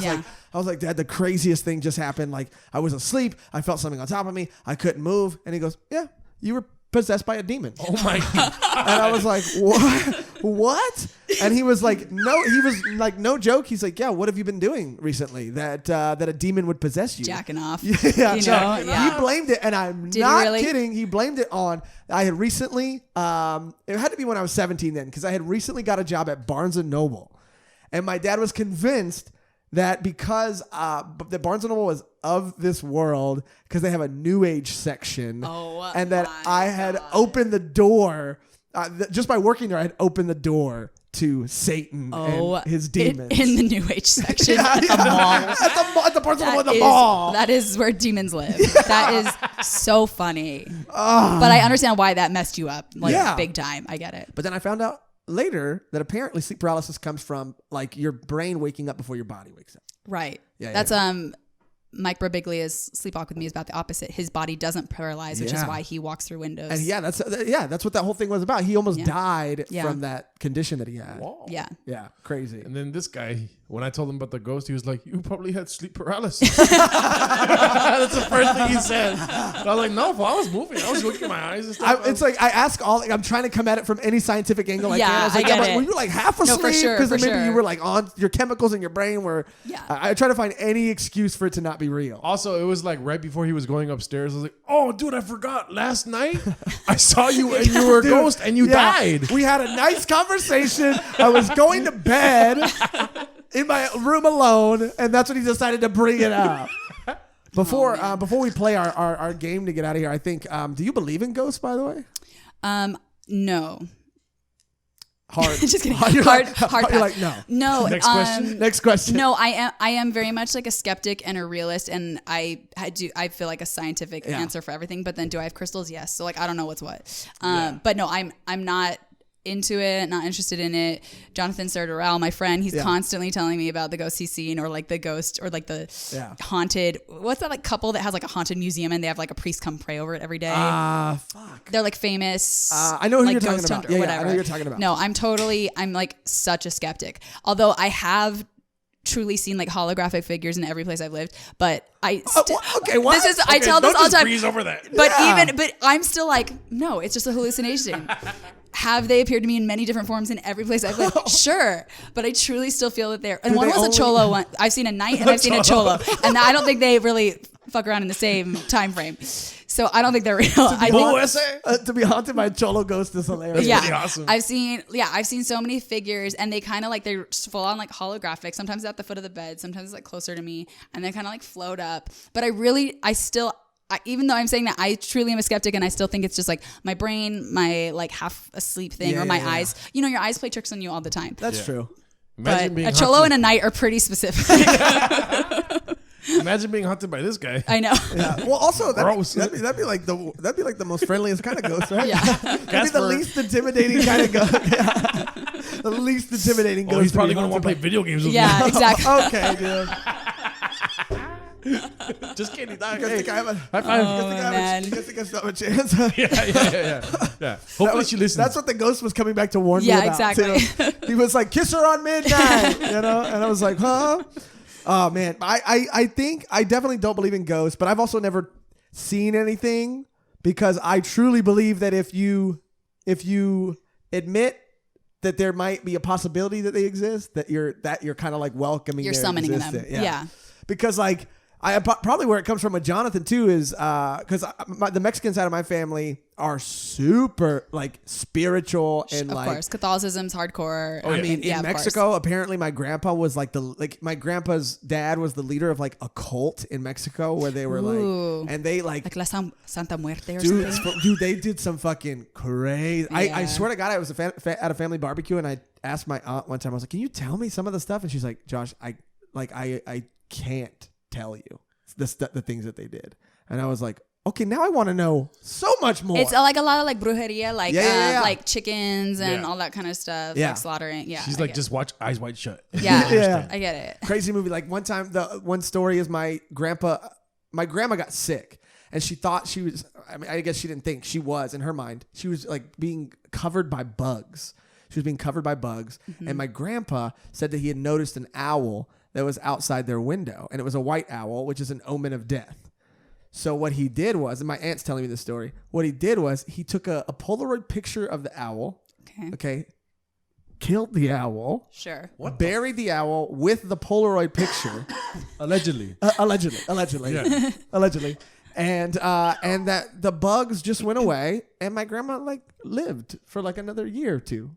was like, Dad, the craziest thing just happened. Like I was asleep. I felt something on top of me. I couldn't move. And he goes, yeah, you were possessed by a demon. Oh my God. And I was like, what? And he was like, no joke. He's like, yeah, what have you been doing recently that a demon would possess you? Jacking off. Yeah, You so know? Yeah. he blamed it, and I'm Did he not really? kidding. He blamed it on, I had recently, it had to be when I was 17 then, because I had recently got a job at Barnes & Noble. And my dad was convinced that because that Barnes & Noble was of this world, because they have a New Age section, and that my I had opened the door, just by working there, I had opened the door to Satan and his demons. In the New Age section at the mall. At the Barnes & Noble at the That is- mall. That is where demons live. That is so funny. But I understand why that messed you up, like Yeah. big time. I get it. But then I found out later that apparently sleep paralysis comes from like your brain waking up before your body wakes up. Right. Yeah, That's Mike Birbiglia's Sleepwalk with Me is about the opposite. His body doesn't paralyze, which is Yeah. why he walks through windows. And that's what that whole thing was about. He almost died Yeah. from that condition that he had. Whoa. Yeah. Yeah, crazy. And then this guy, when I told him about the ghost, he was like, "You probably had sleep paralysis." That's the first thing he said. And I was like, "No, I was moving. I was looking at my eyes and stuff." It's like I ask I'm trying to come at it from any scientific angle I Yeah, can. I was like, I get but it. were you like half asleep? for sure, Because for maybe you sure. were like on your chemicals in your brain were. Yeah. I try to find any excuse for it to not be real. Also, it was like right before he was going upstairs. I was like, "Oh, dude, I forgot. Last night I saw you and you were a Dude, ghost and you yeah. died." We had a nice conversation. I was going to bed in my room alone, and that's when he decided to bring it up. Before we play our game to get out of here, I think, do you believe in ghosts, by the way? No. Hard. Just kidding. You're Hard you're pass. like, no. No. Next question. Next question. No, I am very much like a skeptic and a realist, and I feel like a scientific answer for everything. But then, do I have crystals? Yes. So like, I don't know what's what. But no, I'm not into it, not interested in it. Jonathan Sertorell, my friend, he's constantly telling me about the ghosts he's seen, or like the ghost, or like the haunted. What's that like couple that has like a haunted museum and they have like a priest come pray over it every day? Fuck. They're like famous. I know who like you're talking ghost about. hunter, Yeah, whatever. I know who you're talking about. No, I'm like such a skeptic. Although I have truly seen like holographic figures in every place I've lived, but I okay, what? This is I tell Don't this all the just time. breeze over that. But Yeah. but I'm still like, no, it's just a hallucination. Have they appeared to me in many different forms in every place I've lived? Sure, but I truly still feel that they're. And Do one they was only- a cholo one. I've seen a knight and I've seen a cholo, and I don't think they really fuck around in the same time frame. So I don't think they're real. I think, To be haunted by a cholo ghost is hilarious. yeah, pretty awesome. I've seen so many figures, and they kind of like they're full on like holographic. Sometimes at the foot of the bed, sometimes like closer to me, and they kind of like float up. But even though I'm saying that, I truly am a skeptic, and I still think it's just like my brain, my like half asleep thing, or my eyes. You know, your eyes play tricks on you all the time. That's true. Imagine But a cholo and a knight are pretty specific. Imagine being haunted by this guy. I know. Yeah. Well, also Gross. that'd be like the most friendliest kind of ghost, right? Yeah. That'd be the least intimidating kind of ghost. Yeah. The least intimidating ghost. Oh, he's to probably be going to want to play video games with Yeah, exactly. Okay, dude. me. Just kidding. Dog. You guys Hey, think I have a, high five. man. you guys think I still have a chance? Yeah. Hopefully she listens. That's what the ghost was coming back to warn me Yeah, about. exactly. Too. He was like, "Kiss her on midnight," and I was like, "Huh." Oh man, I think I definitely don't believe in ghosts, but I've also never seen anything because I truly believe that if you admit that there might be a possibility that they exist, that you're kind of like welcoming. You're their summoning them. existence. Yeah. Because like probably where it comes from with Jonathan too is because the Mexican side of my family are super like spiritual and Of like course, Catholicism's hardcore. I mean, yeah, in of course. Mexico, apparently my grandpa was like my grandpa's dad was the leader of like a cult in Mexico where they were Ooh. like, and they like, Like La Santa Muerte or dude, something. dude, they did some fucking crazy. I Yeah. swear to God, I was at a family barbecue and I asked my aunt one time, I was like, can you tell me some of the stuff? And she's like, Josh, I can't tell you the things that they did. And I was like, okay, now I want to know so much more. It's like a lot of like brujeria, like Yeah. like chickens and Yeah. all that kind of stuff, Yeah. like slaughtering. Yeah, She's I like, get just watch Eyes Wide Shut. it. Yeah, Yeah. I get it. Crazy movie. Like one time, the one story is my grandma got sick and she thought she was, I mean, I guess she didn't think she was in her mind. She was like being covered by bugs. She was being covered by bugs. And my grandpa said that he had noticed an owl that was outside their window and it was a white owl, which is an omen of death. So what he did was, and my aunt's telling me this story, what he did was he took a Polaroid picture of the owl, okay, killed the owl, Sure. buried the owl with the Polaroid picture, Allegedly. allegedly, Yeah. allegedly, and that the bugs just went away, and my grandma like lived for like another year or two.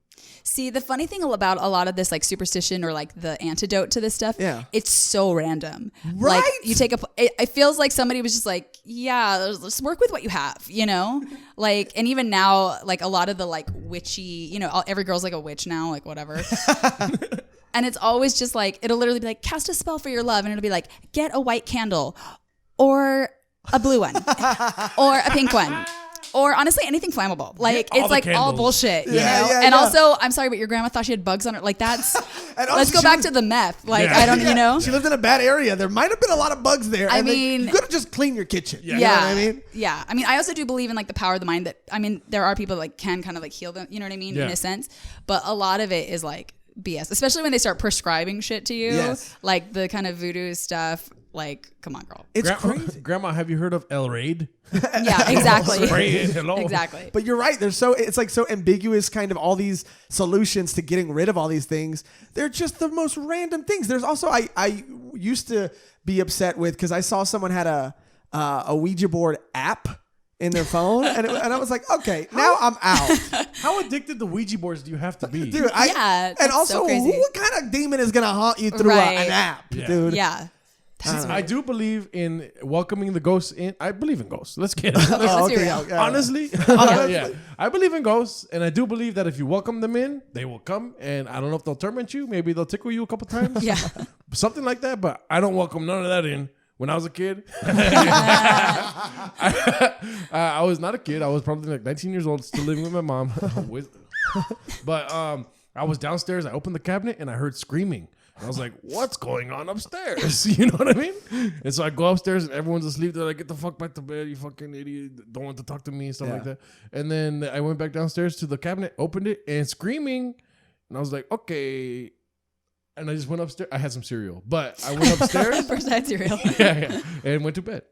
See, the funny thing about a lot of this like superstition or like the antidote to this stuff, Yeah. it's so random. Right? Like you take it feels like somebody was just like, yeah, let's work with what you have, you know? Like, and even now, like a lot of the like witchy, you know, every girl's like a witch now, like whatever. And it's always just like, it'll literally be like, cast a spell for your love. And it'll be like, get a white candle or a blue one or a pink one. Or honestly, anything flammable. Like all it's the like all candles. bullshit, you Yeah, know. yeah, and yeah. also, I'm sorry, but your grandma thought she had bugs on her. Like that's. And also Let's go she back was- to the meth. Like Yeah. I don't, you know. She lived in a bad area. There might have been a lot of bugs there. I and mean- you could have just cleaned your kitchen. Yeah. You know what I mean? Yeah. I mean, I also do believe in like the power of the mind. That I mean, there are people that like can kind of like heal them. You know what I mean? Yeah. In a sense, but a lot of it is like BS, especially when they start prescribing shit to you, Yes. like the kind of voodoo stuff. Like, come on, girl. It's crazy. Grandma, have you heard of El Raid? Yeah, exactly. Spray it. Hello. Exactly. But you're right. It's like so ambiguous, kind of all these solutions to getting rid of all these things. They're just the most random things. There's also I used to be upset with because I saw someone had a Ouija board app in their phone, and I was like, okay, now I'm out, How addicted to Ouija boards do you have to be? dude. Yeah, and that's also, so crazy. what kind of demon is gonna haunt you through Right. an app, Yeah. dude? Yeah. I do believe in welcoming the ghosts in. I believe in ghosts. Let's get it. Let's be okay, real. yeah. Honestly, yeah, I believe in ghosts, and I do believe that if you welcome them in, they will come. And I don't know if they'll torment you. Maybe they'll tickle you a couple times. Yeah. Something like that. But I don't welcome none of that in. When I was a kid, I was not a kid. I was probably like 19 years old, still living with my mom. But I was downstairs. I opened the cabinet and I heard screaming. I was like, what's going on upstairs? You know what I mean? And so I go upstairs and everyone's asleep. They're like, get the fuck back to bed, you fucking idiot. Don't want to talk to me and stuff like that. And then I went back downstairs to the cabinet, opened it, and screaming. And I was like, okay. And I just went upstairs. I had some cereal, but I went upstairs. First I had cereal. yeah, and went to bed.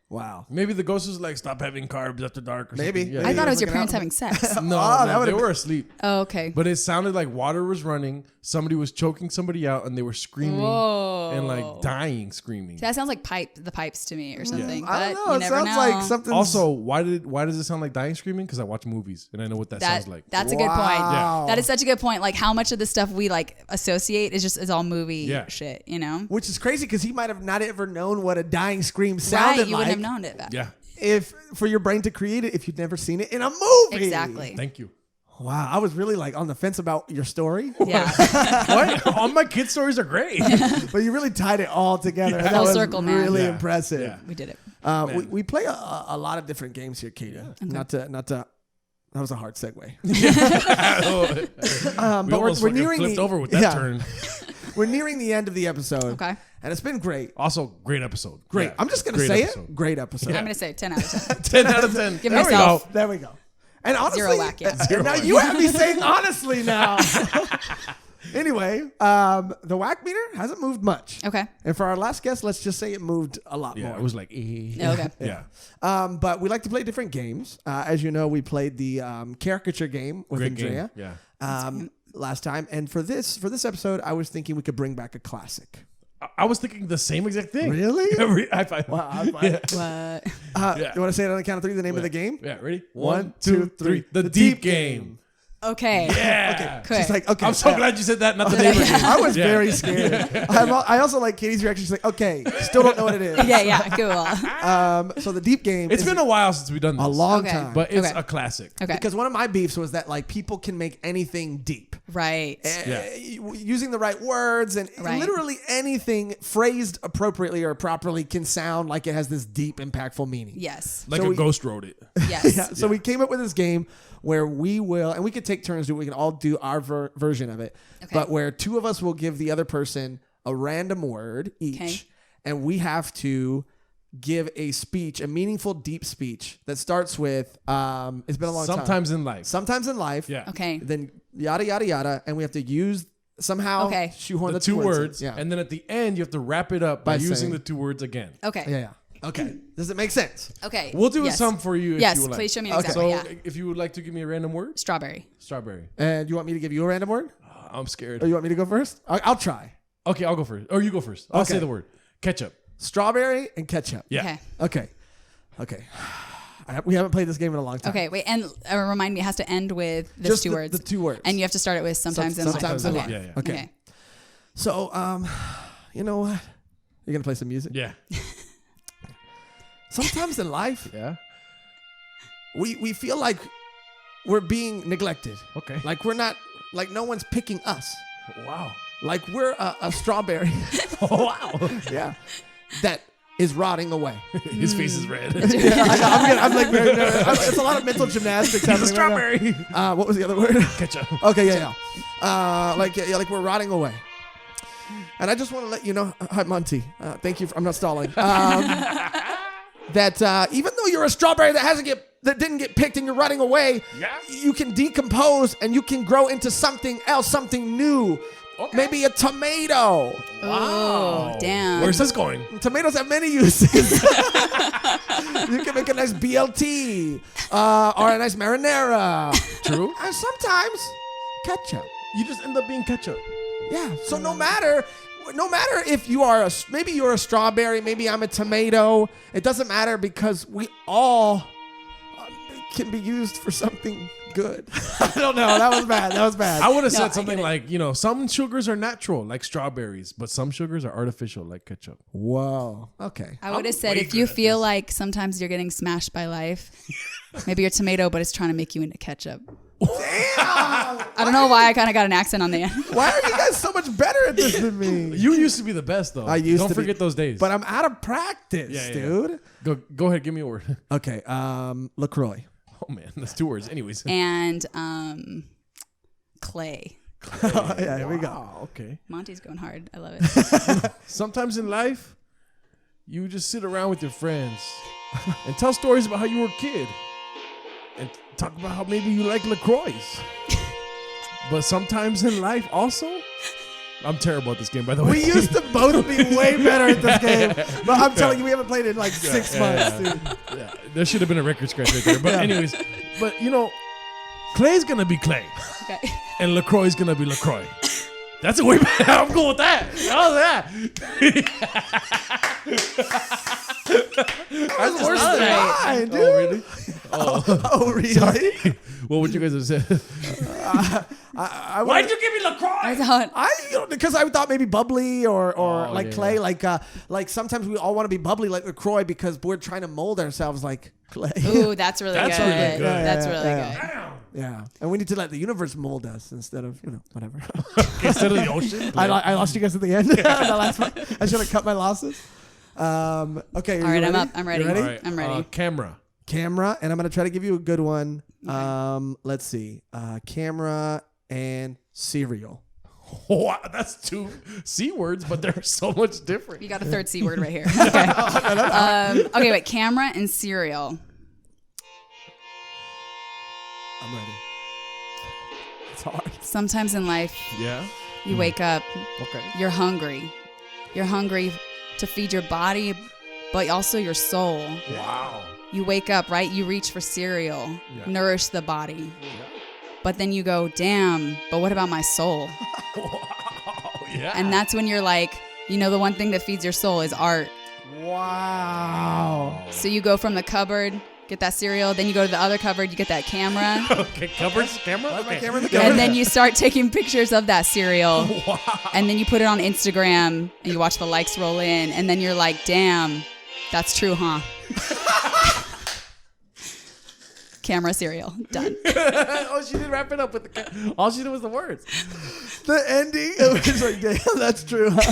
Wow. Maybe the ghost was like, stop having carbs after dark. Or Maybe. something. I Yeah. thought it was your looking parents out. having sex. No, Oh, that no, they would've were asleep. Oh, okay. But it sounded like water was running. Somebody was choking somebody out, and they were screaming Whoa. and like dying, screaming. That sounds like the pipes to me or something. I But don't know. you It never sounds know. like something. Also, why does it sound like dying screaming? Because I watch movies and I know what that sounds like. That's a good point. Wow. That is such a good point. Like how much of the stuff we like associate is all movie Yeah. shit, you know? Which is crazy because he might have not ever known what a dying scream sounded Right, you like. wouldn't have known it. Yeah. If for your brain to create it, if you'd never seen it in a movie. Exactly. Thank you. Wow, I was really like on the fence about your story, Yeah. What? All my kids' stories are great. but you really tied it all together. That Full was circle, man. really Yeah. impressive. Yeah. We did it. We play a lot of different games here, Katie. Not to. That was a hard segue. We But almost we're fucking nearing flipped the over with that yeah. turn. We're nearing the end of the episode. Okay. And it's been great. Also, great episode. Great. Yeah. I'm just gonna Great say episode. it. Great episode. I'm gonna say 10 out of 10. 10 out of 10. Give There we myself- go. There we go. And honestly, Zero whack, yeah. Zero now whack. you have me saying honestly now. Anyway, the whack meter hasn't moved much. Okay. And for our last guest, let's just say it moved a lot Yeah, more. it was like, Okay. yeah. But we like to play different games. As you know, we played the caricature game with Great Andrea game. Yeah. last time. And for this episode, I was thinking we could bring back a classic. I was thinking the same exact thing. Really? High five. Wow, high five. What? Yeah. You want to say it on the count of three, the name of the game? Yeah, ready? 1, 2, 3. The deep game. Okay. Yeah. Good. She's like, okay. I'm so glad you said that, not the neighbor game. I was Yeah. very scared. I also like Katie's reaction. She's like, okay, still don't know what it is. Yeah, cool. So the deep game It's is been a while since we've done this. a long Okay. time. But it's Okay. a classic. Okay. Because one of my beefs was that like people can make anything deep. Right. Yeah. Using the right words and Right. literally anything phrased appropriately or properly can sound like it has this deep, impactful meaning. Yes. Like So a we- ghost wrote it. Yes. Yeah, so we came up with this game where we will, and we could take turns do it. We can all do our version of it, Okay. but where two of us will give the other person a random word each, Okay. and we have to give a speech, a meaningful, deep speech that starts with, it's been a long time. Sometimes in life. Yeah. Okay. Then yada, yada, yada, and we have to use somehow Okay. shoehorn The the two words. Yeah. And then at the end, you have to wrap it up by By using saying- the two words again. Okay. yeah. Okay. Does it make sense? Okay. We'll do Yes. some for you if Yes, you would like. please show me Okay. exactly. So Yeah. if you would like to give me a random word, Strawberry. strawberry. And you want me to give you a random word? I'm scared. Or you want me to go first? I'll try. Okay, I'll go first. Or you go first. I'll Okay. say the word. Ketchup. Strawberry and ketchup. Yeah. Okay. Okay. We haven't played this game in a long time. Okay. Wait. And remind me, it has to end with those Just two the- words. the two words. And you have to start it with sometimes in life. Sometimes in Okay. life. Yeah, yeah. Okay. So, you know what? You're gonna play some music. Yeah. Sometimes in life, Yeah. we feel like we're being neglected. Okay. Like we're not. Like no one's picking us. Wow. Like we're a strawberry. Oh, wow. Yeah. That is rotting away. His face is red. I'm like very nervous. It's a lot of mental gymnastics He's a happening right strawberry. now. What was the other word? Ketchup. Okay, yeah. Like we're rotting away. And I just want to let you know, hi Monty, thank you. I'm not stalling. That even though you're a strawberry that didn't get picked and you're rotting away, Yeah. you can decompose and you can grow into something else, something new. Okay. Maybe a tomato. Oh, damn. Where's this going? Tomatoes have many uses. You can make a nice BLT or a nice marinara. True. And sometimes ketchup. You just end up being ketchup. Yeah. So no matter if you are maybe you're a strawberry, maybe I'm a tomato. It doesn't matter because we all can be used for something good. I don't know. That was bad. I would have No, said I something get it. like, some sugars are natural, like strawberries, but some sugars are artificial, like ketchup. Whoa. Okay. I would have said way if you good at feel this. like sometimes you're getting smashed by life, maybe you're a tomato, but it's trying to make you into ketchup. I don't know why I kind of got an accent on the end. Why are you guys so much better at this than me? You used to be the best, though. I used Don't to be- forget those days. But I'm out of practice, Yeah, yeah. dude. Go ahead, give me a word. Okay. LaCroix. Oh man, that's two words. Anyways. And clay. Yeah, here we go. Wow, okay. Monty's going hard. I love it. Sometimes in life, you just sit around with your friends and tell stories about how you were a kid and talk about how maybe you like LaCroix. But sometimes in life also, I'm terrible at this game, by the way. We used to both be way better at this game, but I'm telling you, we haven't played it in like 6 months, dude. Yeah, there should have been a record scratch right there. But anyways, but you know, Clay's gonna be Clay, Okay. and LaCroix's gonna be LaCroix. That's a way better. I'm cool with that. How's that? That's worse than right. mine, dude. Oh, really? Oh, really? What would you guys have said? I Why'd you give me LaCroix? I thought because I thought maybe bubbly or like yeah, Clay, yeah. like sometimes we all want to be bubbly like LaCroix because we're trying to mold ourselves like Clay. ooh, that's really That's good. really good. That's Yeah, really yeah. good. Yeah, and we need to let the universe mold us instead of whatever. Instead of the ocean. I lost you guys at the end. The last one. I should have cut my losses. Okay. All right, I'm up. I'm ready. You ready? All right, I'm ready. Camera. Camera, and I'm gonna try to give you a good one. Let's see. Camera and cereal. Wow, that's 2 C words, but they're so much different. You got a third C word right here. Okay. Okay, wait. Camera and cereal. I'm ready. It's hard. Sometimes in life, Yeah. you wake up, Okay. you're hungry. You're hungry to feed your body, but also your soul. Wow. You wake up, right? You reach for cereal, Yeah. nourish the body. But then you go, damn, but what about my soul? Yeah. And that's when you're like, you know, the one thing that feeds your soul is art. Wow. So you go from the cupboard, get that cereal, then you go to the other cupboard, you get that camera. Okay, covers camera. My Okay. camera in the camera. And then you start taking pictures of that cereal. Wow. And then you put it on Instagram and you watch the likes roll in. And then you're like, damn, that's true, huh? Camera, cereal, done. Oh, she didn't wrap it up with the. All she did was the words. The ending, it was like, damn, that's true. Huh?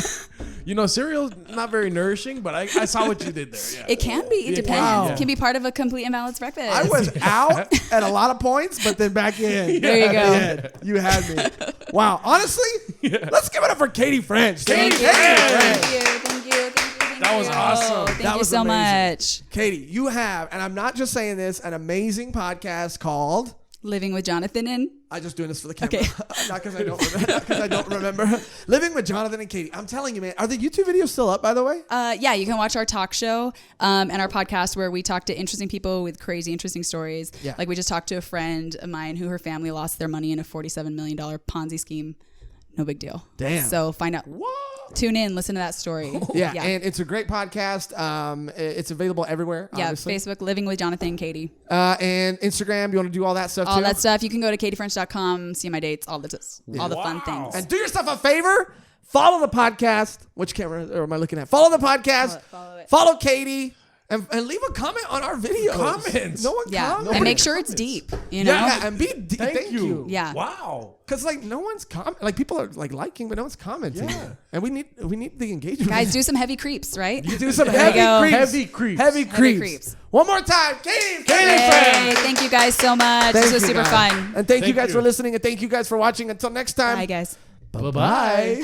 You know, cereal's not very nourishing, but I saw what you did there. Yeah. It can be. It Yeah, depends. wow. It can be part of a complete and balanced breakfast. I was out at a lot of points, but then back in. There you At the go. end. You had me. Wow. Honestly, let's give it up for Katie French. Thank you. Katie French. Thank you. Thank you. Thank you. That was awesome. Thank That you was so amazing. much. Katie, you have, and I'm not just saying this, an amazing podcast called. Living with Jonathan and I'm just doing this for the camera. Okay. Not because I don't remember. Living with Jonathan and Katie. I'm telling you, man. Are the YouTube videos still up, by the way? yeah, you can watch our talk show and our podcast where we talk to interesting people with crazy, interesting stories. Yeah. Like we just talked to a friend of mine who her family lost their money in a $47 million Ponzi scheme. No big deal. Damn. So find out. Tune in, listen to that story. Yeah, and it's a great podcast. It's available everywhere. Yeah, obviously. Facebook, Living with Jonathan and Katie. And Instagram. You want to do all that stuff All too? that stuff. You can go to katiefrench.com, see my dates, all the fun things. And do yourself a favor. Follow the podcast. Which camera am I looking at? Follow the podcast. Follow it. Follow Katie. And leave a comment on our videos. Comments. No one Yeah, comments. and make sure it's deep. You know. Yeah, and be deep. Thank you. Yeah. Wow. Because like no one's like people are like liking, but no one's commenting. Yeah. And we need the engagement. Guys, do some heavy creeps, right? do some There you heavy go. creeps. Heavy creeps. Heavy creeps. creeps. One more time, Katie. Yay, thank you guys so much. Thank This was you, super guys. fun. And thank you Thank guys you. for listening, and thank you guys for watching. Until next time. Bye, guys. Bye-bye.